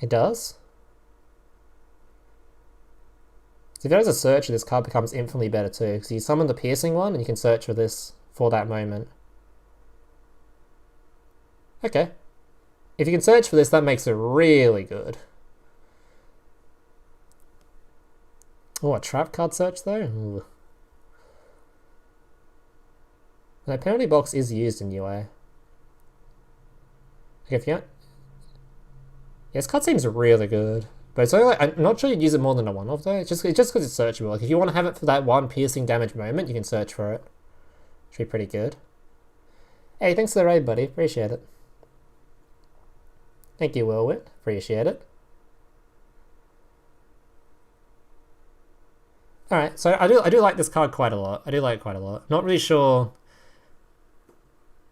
It does? If there's a search, this card becomes infinitely better too, because you summon the piercing one and you can search for this for that moment. Okay. If you can search for this, that makes it really good. Oh, a trap card search though? Ooh. No, penalty box is used in UA. Okay, if you... Yeah, this card seems really good. But it's only like, I'm not sure you'd use it more than a one-off though. It's just because it's searchable. Like if you want to have it for that one piercing damage moment, you can search for it. Should be pretty good. Hey, thanks for the raid, buddy. Appreciate it. Thank you, Wilwit. Appreciate it. Alright, so I do like this card quite a lot. I do like it quite a lot. Not really sure.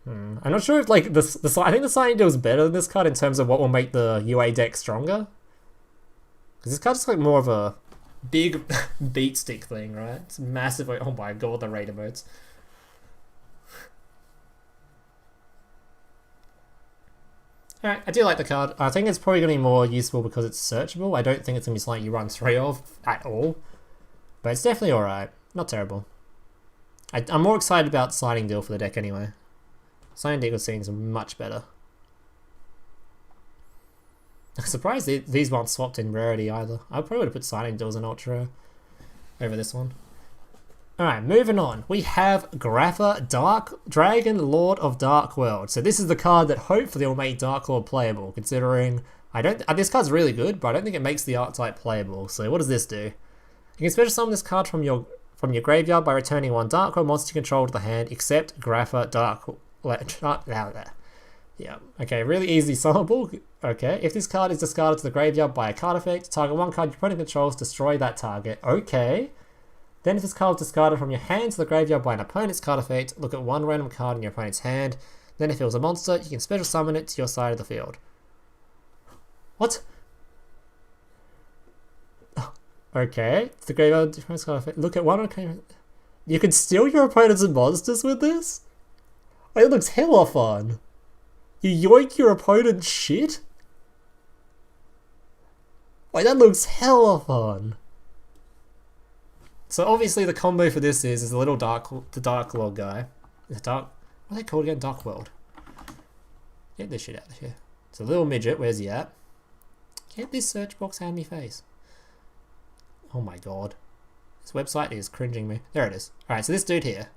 I'm not sure if like this. I think the Signing Deal is better than this card in terms of what will make the UA deck stronger. Because this card's like more of a big beat stick thing, right? It's massive. Oh my god, the raid emotes. Alright, I do like the card. I think it's probably going to be more useful because it's searchable. I don't think it's going to be something you run 3 of at all. But it's definitely alright. Not terrible. I'm more excited about Signing Deal for the deck anyway. Signing Deal seems much better. I'm surprised these weren't swapped in rarity either. I probably would have put Signing Deals in Ultra over this one. Alright, moving on. We have Grapha, Dark Dragon, Lord of Dark World. So this is the card that hopefully will make Dark Lord playable, considering this card's really good, but I don't think it makes the archetype playable. So what does this do? You can special summon this card from your graveyard by returning 1 Dark Lord monster you control to the hand, except Grapha, Dark... Yeah, okay, really easy summonable. Okay, if this card is discarded to the graveyard by a card effect, target 1 card your opponent controls, destroy that target. Okay. Then if this card is discarded from your hand to the graveyard by an opponent's card effect, look at 1 random card in your opponent's hand. Then if it was a monster, you can special summon it to your side of the field. What? Okay, the graveyard opponent's card effect. Look at 1 random. You can steal your opponent's monsters with this? Oh, it looks hella fun. You yoink your opponent's shit? Wait, that looks hella fun. So obviously the combo for this is the little Dark Lord guy. What are they called again? Dark World. Get this shit out of here. It's a little midget. Where's he at? Get this search box out of me face. Oh my god. This website is cringing me. There it is. Alright, so this dude here.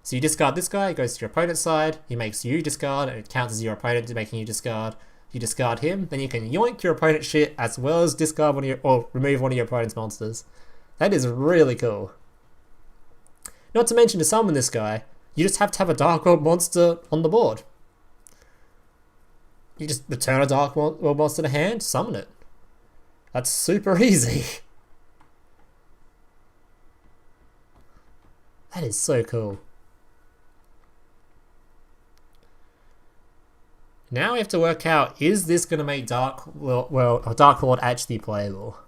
So you discard this guy, it goes to your opponent's side, he makes you discard, and it counts as your opponent making you discard. You discard him, then you can yoink your opponent's shit as well as discard or remove one of your opponent's monsters. That is really cool. Not to mention, to summon this guy, you just have to have a Dark World monster on the board. You just return a Dark World monster to hand, summon it. That's super easy. That is so cool. Now we have to work out, is this going to make Dark Lord actually playable?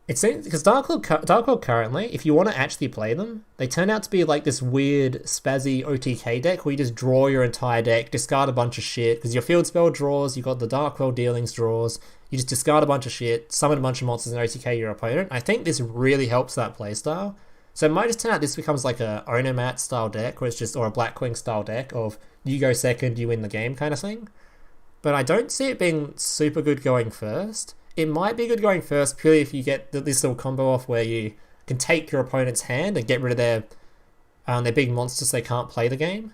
It seems, because Dark Lord currently, if you want to actually play them, they turn out to be like this weird spazzy OTK deck where you just draw your entire deck, discard a bunch of shit, because your field spell draws, you got the Dark World dealings draws, you just discard a bunch of shit, summon a bunch of monsters and OTK your opponent. I think this really helps that playstyle. So it might just turn out this becomes like a Onomat style deck, where it's just, or a Blackwing style deck of you go second, you win the game kind of thing. But I don't see it being super good going first. It might be good going first purely if you get this little combo off where you can take your opponent's hand and get rid of their big monsters so they can't play the game.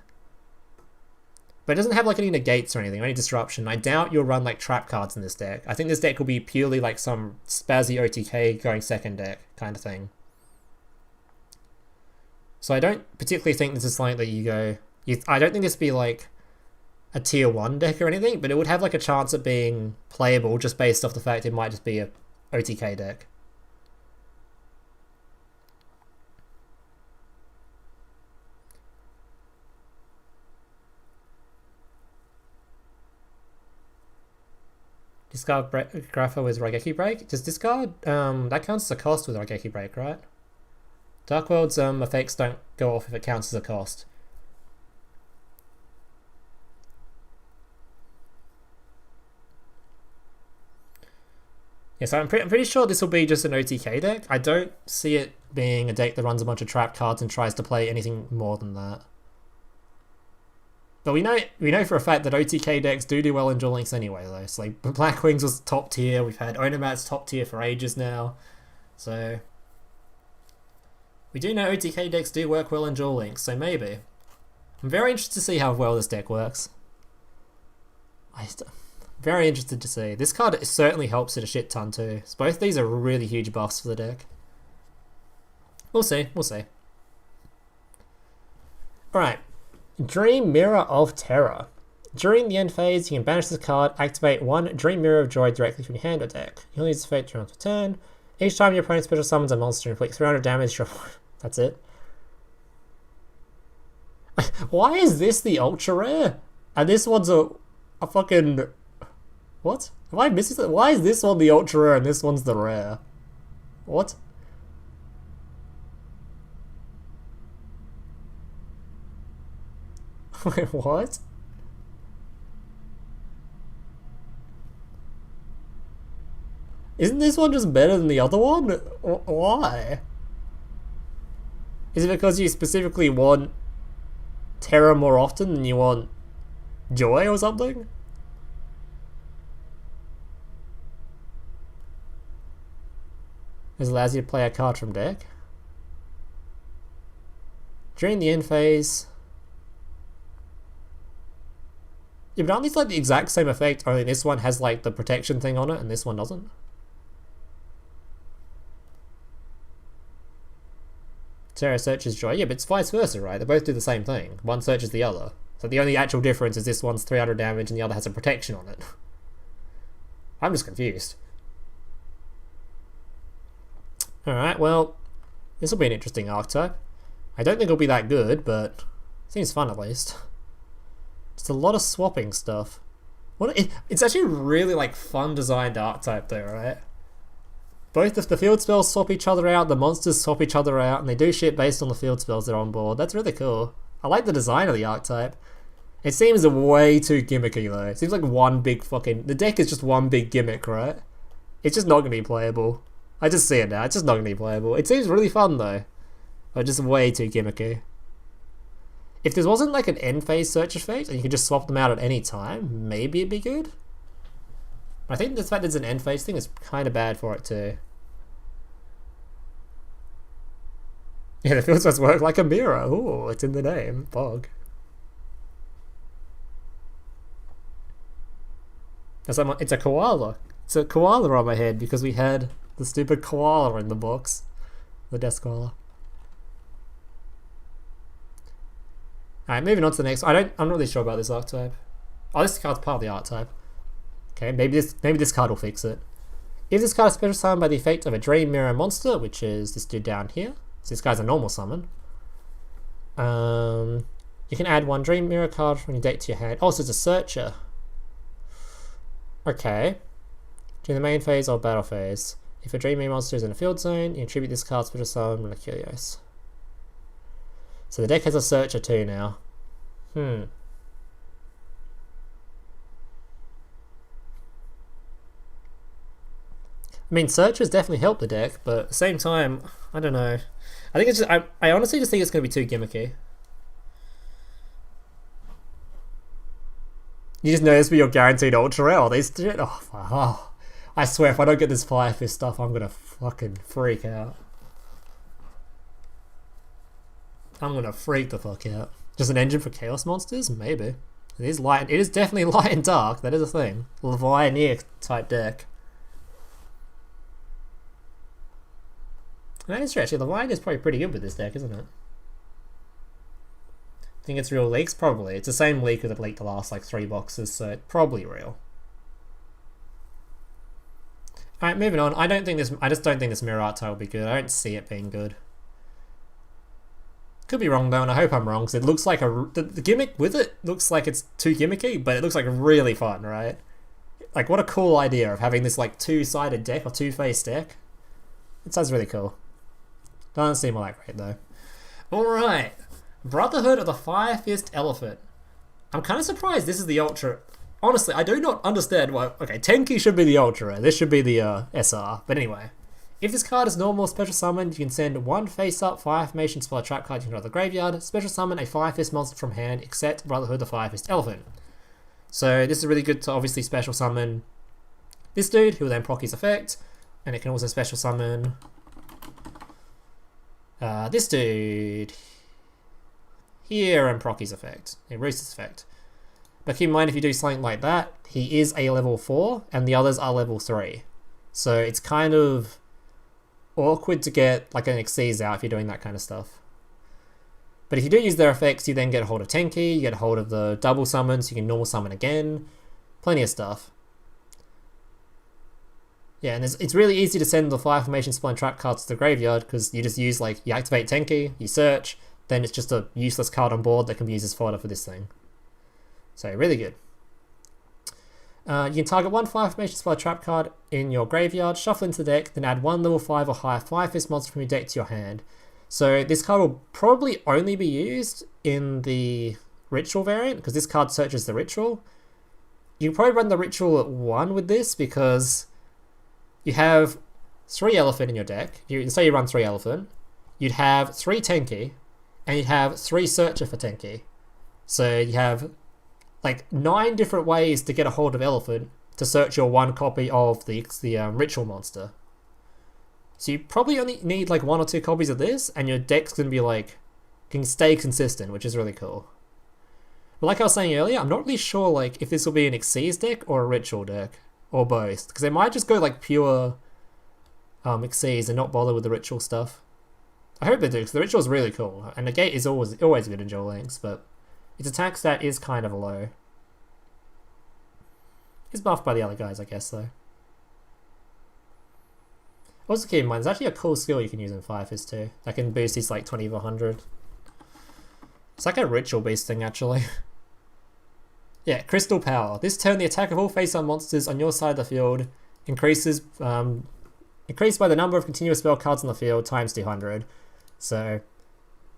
But it doesn't have like any negates or anything, or any disruption. I doubt you'll run like trap cards in this deck. I think this deck will be purely like some spazzy OTK going second deck kind of thing. So I don't particularly think this is something that you go... I don't think this would be like a tier 1 deck or anything, but it would have like a chance at being playable just based off the fact it might just be a OTK deck. Discard Grapha with Raigeki Break. Does discard, that counts as a cost with Raigeki Break, right? Dark World's effects don't go off if it counts as a cost. Yeah, so I'm pretty sure this will be just an OTK deck. I don't see it being a deck that runs a bunch of trap cards and tries to play anything more than that. But we know for a fact that OTK decks do well in Duel Links anyway, though. So like Black Wings was top tier. We've had Onomat's top tier for ages now. So we do know OTK decks do work well in Duel Links, so maybe. I'm very interested to see how well this deck works. Very interested to see. This card certainly helps it a shit ton too. So both these are really huge buffs for the deck. We'll see. Alright. Dream Mirror of Terror. During the end phase, you can banish this card, activate one Dream Mirror of Joy directly from your hand or deck. You'll use this effect during your turn. Each time your opponent special summons a monster and inflict 300 damage, that's it. Why is this the ultra rare? And this one's a fucking... What? Am I missing something? Why is this one the ultra rare and this one's the rare? What? Wait, what? Isn't this one just better than the other one? Why? Is it because you specifically want Terror more often than you want Joy or something? This allows you to play a card from deck. During the end phase... Yeah, but aren't these like the exact same effect, only this one has like the protection thing on it and this one doesn't? Terror searches Joy. Yeah, but it's vice versa, right? They both do the same thing. One searches the other. So the only actual difference is this one's 300 damage and the other has a protection on it. I'm just confused. Alright, well, this will be an interesting archetype. I don't think it'll be that good, but it seems fun at least. Just a lot of swapping stuff. It's actually really like fun designed archetype though, right? Both the field spells swap each other out, the monsters swap each other out, and they do shit based on the field spells that are on board. That's really cool. I like the design of the archetype. It seems way too gimmicky though. It seems like one big fucking... The deck is just one big gimmick, right? It's just not going to be playable. I just see it now. It's just not going to be playable. It seems really fun though. But just way too gimmicky. If there wasn't like an end phase search effect and you could just swap them out at any time, maybe it'd be good. I think the fact that it's an end phase thing is kind of bad for it too. Yeah, the field spells work like a mirror. Ooh, it's in the name. Bog. It's a koala. It's a koala on my head because we had the stupid koala in the box. The desk koala. Alright, moving on to the next. I'm not really sure about this archetype. Oh, this card's part of the archetype. Okay, maybe this card will fix it. If this card is special summoned by the effect of a Dream Mirror monster, which is this dude down here. So this guy's a normal summon. You can add one Dream Mirror card from your deck to your hand. Oh, so it's a searcher. Okay. During the main phase or battle phase, if a Dream Mirror monster is in a field zone, you attribute this card's special summon Mercurios. So the deck has a searcher too now. I mean, searchers definitely help the deck, but at the same time, I don't know. I think it's just, I honestly just think it's going to be too gimmicky. You just know this will be your guaranteed ultra rare. These shit. Oh, I swear, if I don't get this Fire Fist stuff, I'm going to fucking freak out. I'm gonna freak the fuck out. Just an engine for chaos monsters? Maybe. It is light. It is definitely light and dark. That is a thing. Levianeer type deck. That is true. Actually, Levianeer is probably pretty good with this deck, isn't it? Think it's real leaks? Probably. It's the same leaker that leaked the last like 3 boxes, so it's probably real. Alright, moving on. I just don't think this mirror archetype will be good. I don't see it being good. Could be wrong though, and I hope I'm wrong, because it looks like the gimmick with it looks like it's too gimmicky, but it looks like really fun, right? Like, what a cool idea of having this like 2-sided deck or 2-face deck. It sounds really cool. Doesn't seem all that great though. Alright, Brotherhood of the Fire Fist Elephant. I'm kind of surprised this is the ultra. honestly, I do not understand why. Okay, Tenki should be the ultra rare. This should be the SR. But anyway, if this card is normal or special summoned, you can send one face-up fire formation spell trap card to the graveyard. Special summon a Fire Fist monster from hand, except Brotherhood the Fire Fist Elephant. So this is really good to obviously special summon this dude, who will then proc his effect, and it can also special summon this dude here and proc his effect, Rooster's effect. But keep in mind, if you do something like that, he is a level 4 and the others are level 3. So it's kind of awkward to get like an Xyz out if you're doing that kind of stuff. But if you do use their effects, you then get a hold of Tenki, you get a hold of the double summons, you can normal summon again, plenty of stuff. Yeah, and it's really easy to send the Fire Formation Spell and Trap cards to the graveyard because you just use, like, you activate Tenki, you search, then it's just a useless card on board that can be used as fodder for this thing. So, really good. You can target one Fire Formation Spell Trap card in your graveyard, shuffle into the deck, then add one level 5 or higher Fire Fist monster from your deck to your hand. So, this card will probably only be used in the Ritual variant because this card searches the Ritual. You can probably run the Ritual at 1 with this because you have 3 Elephant in your deck. Say you run 3 Elephant. You'd have 3 Tenki, and you'd have 3 Searcher for Tenki. So you have like 9 different ways to get a hold of Elephant to search your 1 copy of the Ritual monster. So you probably only need like 1 or 2 copies of this, and your deck's gonna be like, can stay consistent, which is really cool. But like I was saying earlier, I'm not really sure like if this will be an Xyz deck or a Ritual deck. Or both, because they might just go like pure Xyz and not bother with the Ritual stuff. I hope they do, because the Ritual is really cool, and the gate is always good in Duel Links, but its attack stat is kind of low. It's buffed by the other guys, I guess, though. Also keep in mind, there's actually a cool skill you can use in Fire Fist too, that can boost these like 20 to 100. It's like a Ritual beast thing, actually. Yeah, Crystal Power. This turn, the attack of all face-up monsters on your side of the field increases increased by the number of continuous spell cards on the field times 200. So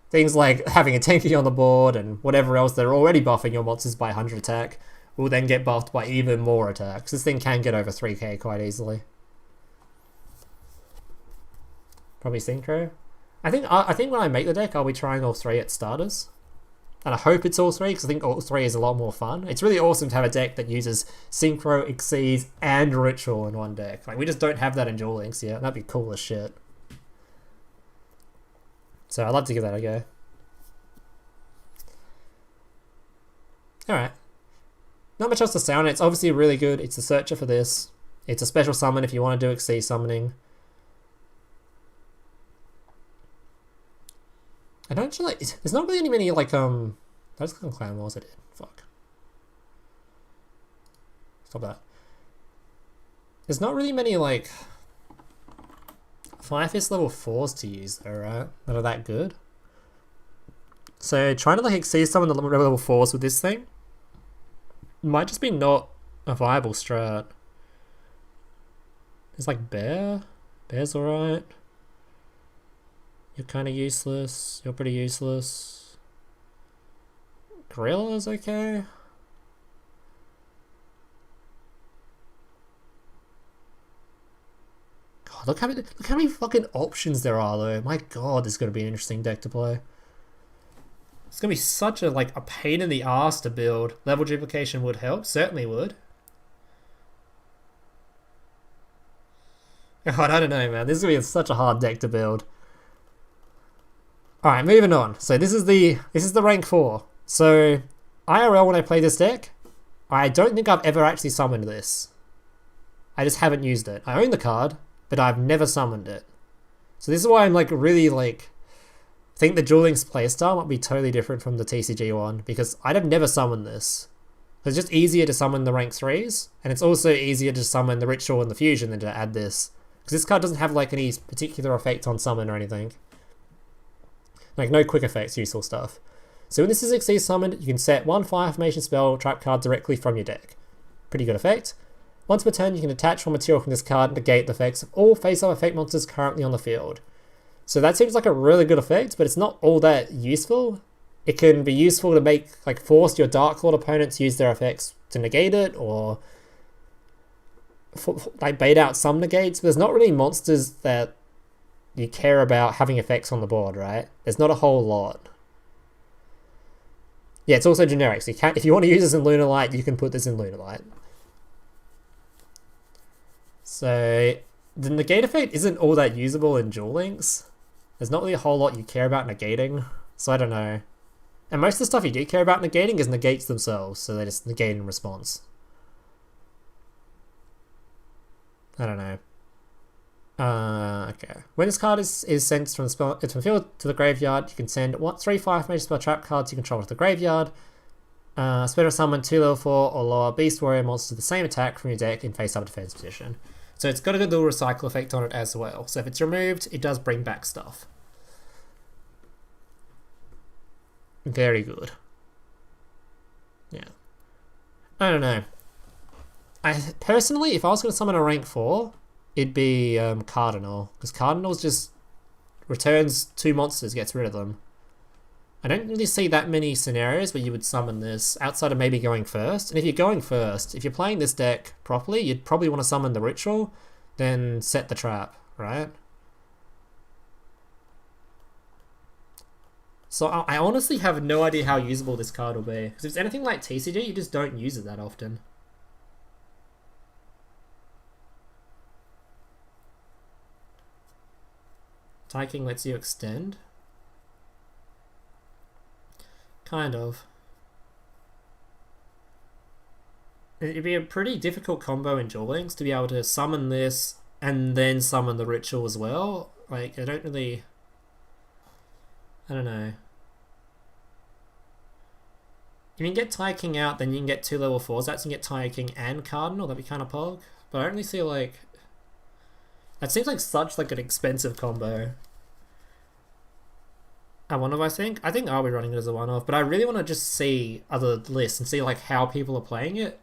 things like having a Tenki on the board and whatever else that are already buffing your monsters by 100 attack will then get buffed by even more attacks. This thing can get over 3k quite easily. Probably Synchro. I think when I make the deck, I'll be trying all 3 at starters. And I hope it's all 3, because I think all 3 is a lot more fun. It's really awesome to have a deck that uses Synchro, Xyz, and Ritual in one deck. Like, we just don't have that in Duel Links yet. That'd be cool as shit. So I'd love to give that a go. Alright. Not much else to say on it. It's obviously really good. It's a searcher for this. It's a special summon if you want to do Xyz summoning. I don't actually, there's not really many like, I just clicked on Clan Wars, I did. Fuck. Stop that. There's not really many like Fire Fist level 4s to use though, right? That are that good. So trying to like see some of the level 4s with this thing might just be not a viable strat. There's like Bear. Bear's alright. You're kind of useless. You're pretty useless. Gorilla's okay. God, look how many fucking options there are though. My god, this is gonna be an interesting deck to play. It's gonna be such a like a pain in the ass to build. Level duplication would help, certainly would. God, I don't know, man. This is gonna be such a hard deck to build. Alright, moving on. So this is the rank 4. So IRL, when I play this deck, I don't think I've ever actually summoned this. I just haven't used it. I own the card, but I've never summoned it. So this is why I'm like really like think the Duel Links playstyle might be totally different from the TCG one, because I'd have never summoned this. It's just easier to summon the rank 3s, and it's also easier to summon the Ritual and the Fusion than to add this. Because this card doesn't have like any particular effect on summon or anything. Like no quick effects, useful stuff. So when this is Xyz summoned, you can set one Fire Formation spell trap card directly from your deck. Pretty good effect. Once per turn, you can attach one material from this card and negate the effects of all face-up effect monsters currently on the field. So that seems like a really good effect, but it's not all that useful it can be useful to make like force your Dark Lord opponents to use their effects to negate it, or like bait out some negates. But there's not really monsters that you care about having effects on the board, right? There's not a whole lot. Yeah, it's also generic, so you can't, if you want to use this in Lunar Light, you can put this in Lunar Light. So the negate effect isn't all that usable in Duel Links. There's not really a whole lot you care about negating, so I don't know. And most of the stuff you do care about negating is negates themselves, so they just negate in response. I don't know. Okay. When this card is sent from the field to the graveyard, you can send 3/5 major spell trap cards you control to the graveyard. Spend or summon 2 level 4 or lower Beast Warrior monsters with the same attack from your deck in face-up defense position. So it's got a good little recycle effect on it as well. So if it's removed, it does bring back stuff. Very good. Yeah. I don't know. Personally, if I was going to summon a rank 4, it'd be Cardinal, because Cardinal's just returns 2 monsters, gets rid of them. I don't really see that many scenarios where you would summon this outside of maybe going first. And if you're going first, if you're playing this deck properly, you'd probably want to summon the Ritual, then set the trap, right? So I honestly have no idea how usable this card will be, because if it's anything like TCG, you just don't use it that often. Tyking lets you extend. Kind of. It'd be a pretty difficult combo in Duel Links to be able to summon this and then summon the Ritual as well. Like, I don't know. You can get Tide King out, then you can get 2 level 4s out, so you can get Tide King and Cardinal. That'd be kind of pog. But I don't really see like... That seems like such like an expensive combo. A one-off, I think. I think I'll be running it as a one-off, but I really want to just see other lists and see like how people are playing it,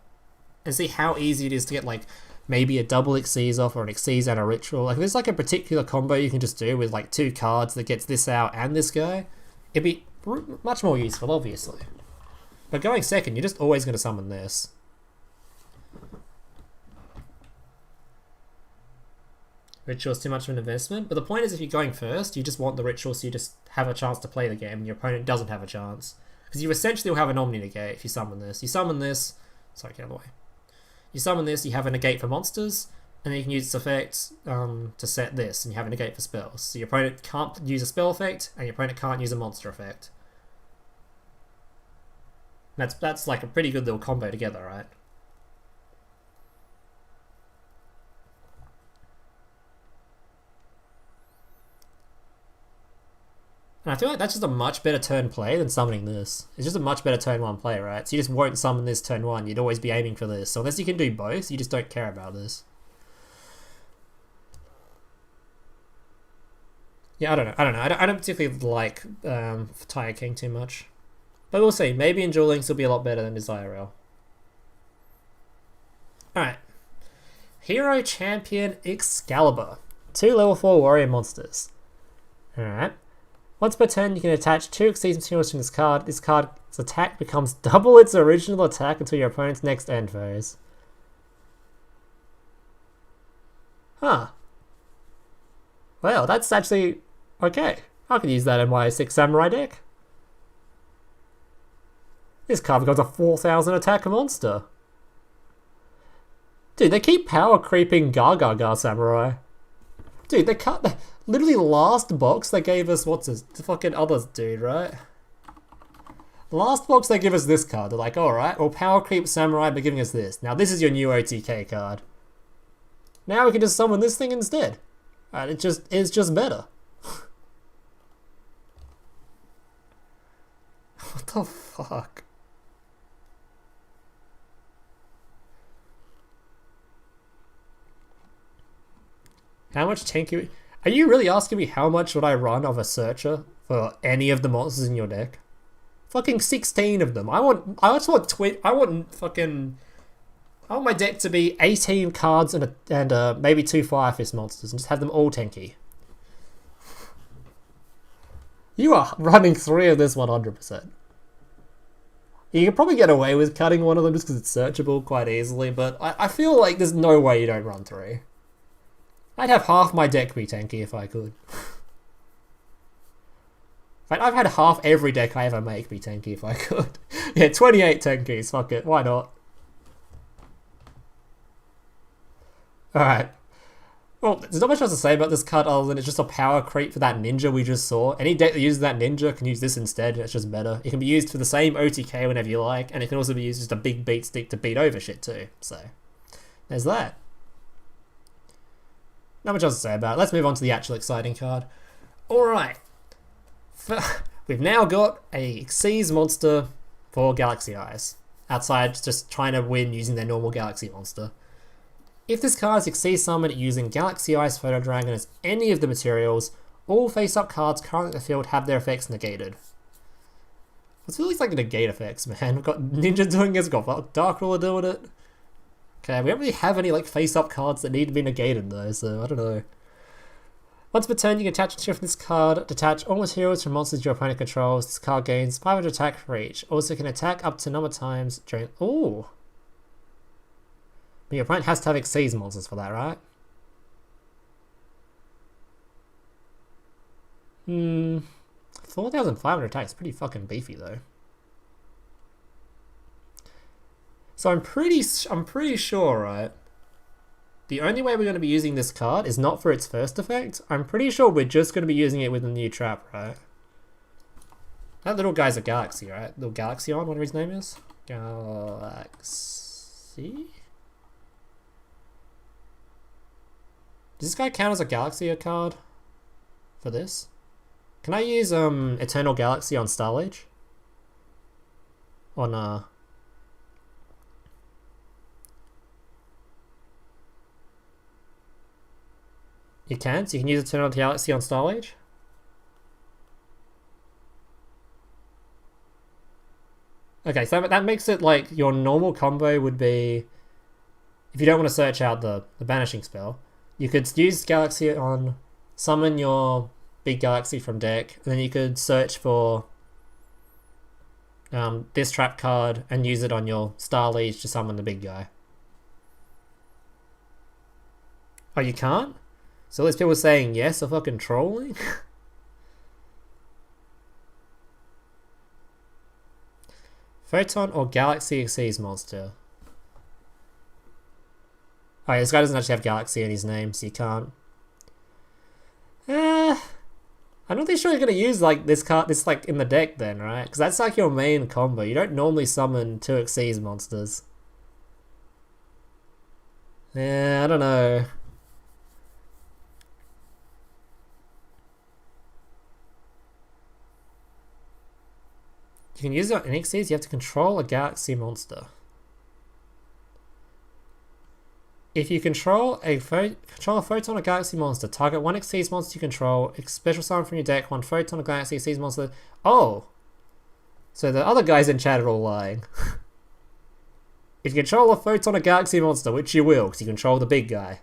and see how easy it is to get like maybe a double Xyz off or an Xyz and a Ritual. Like if there's like a particular combo you can just do with like 2 cards that gets this out and this guy, it'd be much more useful, obviously. But going second, you're just always going to summon this. Ritual's too much of an investment, but the point is if you're going first, you just want the Ritual so you just have a chance to play the game and your opponent doesn't have a chance. Because you essentially will have an Omni Negate if you summon this. You summon this, sorry, get out of the way. You summon this, you have a Negate for monsters, and then you can use its effect to set this, and you have a Negate for spells. So your opponent can't use a spell effect, and your opponent can't use a monster effect. That's like a pretty good little combo together, right? And I feel like that's just a much better turn play than summoning this. It's just a much better turn 1 play, right? So you just won't summon this turn 1, you'd always be aiming for this. So unless you can do both, you just don't care about this. Yeah, I don't know. I don't particularly like Tire King too much. But we'll see. Maybe in Duel Links it'll be a lot better than his IRL. Alright. Hero Champion Excalibur. 2 level 4 warrior monsters. Alright. Once per turn, you can attach 2 Xyz materials from this card. This card's attack becomes double its original attack until your opponent's next end phase. Huh. Well, that's actually okay. I could use that in my 6 Samurai deck. This card becomes a 4,000 attack monster. Dude, they keep power creeping Gaga Samurai. Dude, they cut... Literally last box they gave us... What's this? The fucking other dude, right? Last box they give us this card. They're like, alright, well power creep Samurai by giving us this. Now this is your new OTK card. Now we can just summon this thing instead. And it's just better. What the fuck? How much Tenki... Are you really asking me how much would I run of a searcher for any of the monsters in your deck? Fucking 16 of them. I want my deck to be 18 cards and maybe 2 Fire Fist monsters and just have them all Tenki. You are running 3 of this 100%. You can probably get away with cutting one of them just because it's searchable quite easily, but I feel like there's no way you don't run 3. I'd have half my deck be Tenki if I could. In fact, I've had half every deck I ever make be Tenki if I could. Yeah, 28 Tenkis, fuck it, why not? Alright. Well, there's not much else to say about this card other than it's just a power creep for that ninja we just saw. Any deck that uses that ninja can use this instead, and it's just better. It can be used for the same OTK whenever you like, and it can also be used as a big beat stick to beat over shit too. So, there's that. Not much else to say about it. Let's move on to the actual exciting card. Alright. We've now got a Xyz monster for Galaxy Eyes. Outside just trying to win using their normal Galaxy monster. If this card is Xyz summoned using Galaxy Eyes Photo Dragon as any of the materials, all face-up cards currently in the field have their effects negated. It's really like negate effects, man. We've got Ninja doing it, we've got Dark Ruler doing it. Okay, we don't really have any like face-up cards that need to be negated though, so I don't know. Once per turn, you can attach a material from this card. Detach all materials from monsters your opponent controls. This card gains 500 attack for each. Also can attack up to a number of times during... Ooh! But your opponent has to have Xyz monsters for that, right? 4,500 attack is pretty fucking beefy though. So I'm pretty sure, right? The only way we're going to be using this card is not for its first effect. I'm pretty sure we're just going to be using it with a new trap, right? That little guy's a Galaxy, right? Little Galaxion, whatever his name is. Galaxy? Does this guy count as a Galaxy card for this? Can I use Eternal Galaxy on Starlight? On You can? So you can use Eternal Galaxy on Starlight? Okay, so that makes it like your normal combo would be, if you don't want to search out the banishing spell, you could use Galaxy on, summon your big Galaxy from deck, and then you could search for this trap card and use it on your Star Liege to summon the big guy. Oh, you can't? So all these people saying yes are fucking trolling? Photon or Galaxy Xyz monster? Oh yeah, this guy doesn't actually have Galaxy in his name, so you can't. I'm not really sure you're gonna use like this card, this like in the deck then, right? Because that's like your main combo. You don't normally summon 2 Xyz monsters. Yeah, I don't know. You can use it on Xyz, you have to control a Galaxy monster. If you control a Photon or Galaxy monster, target 1 Xyz monster you control, special summon from your deck, 1 Photon or Galaxy Xyz monster. Oh! So the other guys in chat are all lying. If you control a Photon or Galaxy monster, which you will, because you control the big guy,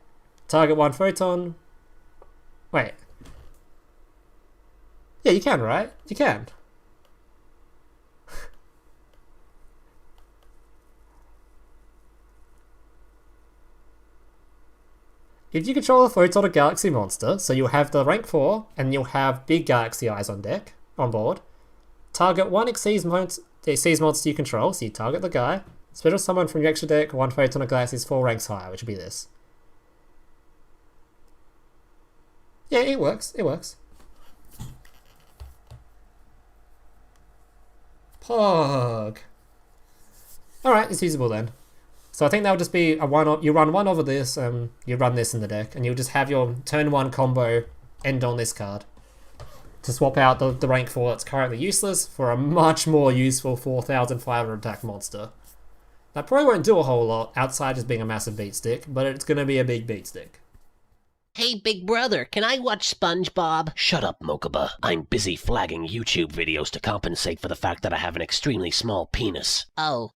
target 1 Photon... Wait. Yeah, you can, right? You can. If you control a Photon or Galaxy monster, so you'll have the rank 4, and you'll have big Galaxy Eyes on deck, on board, target 1 Xyz monster you control, so you target the guy, special summon from your extra deck, 1 Photon or Galaxy is 4 ranks higher, which would be this. Yeah, it works, it works. Pog. Alright, it's usable then. So I think that would just be a one. You run one over this, you run this in the deck, and you'll just have your turn 1 combo end on this card. To swap out the rank 4 that's currently useless for a much more useful 4,500 attack monster. That probably won't do a whole lot outside just being a massive beat stick, but it's going to be a big beat stick. Hey, big brother, can I watch SpongeBob? Shut up, Mokuba. I'm busy flagging YouTube videos to compensate for the fact that I have an extremely small penis. Oh.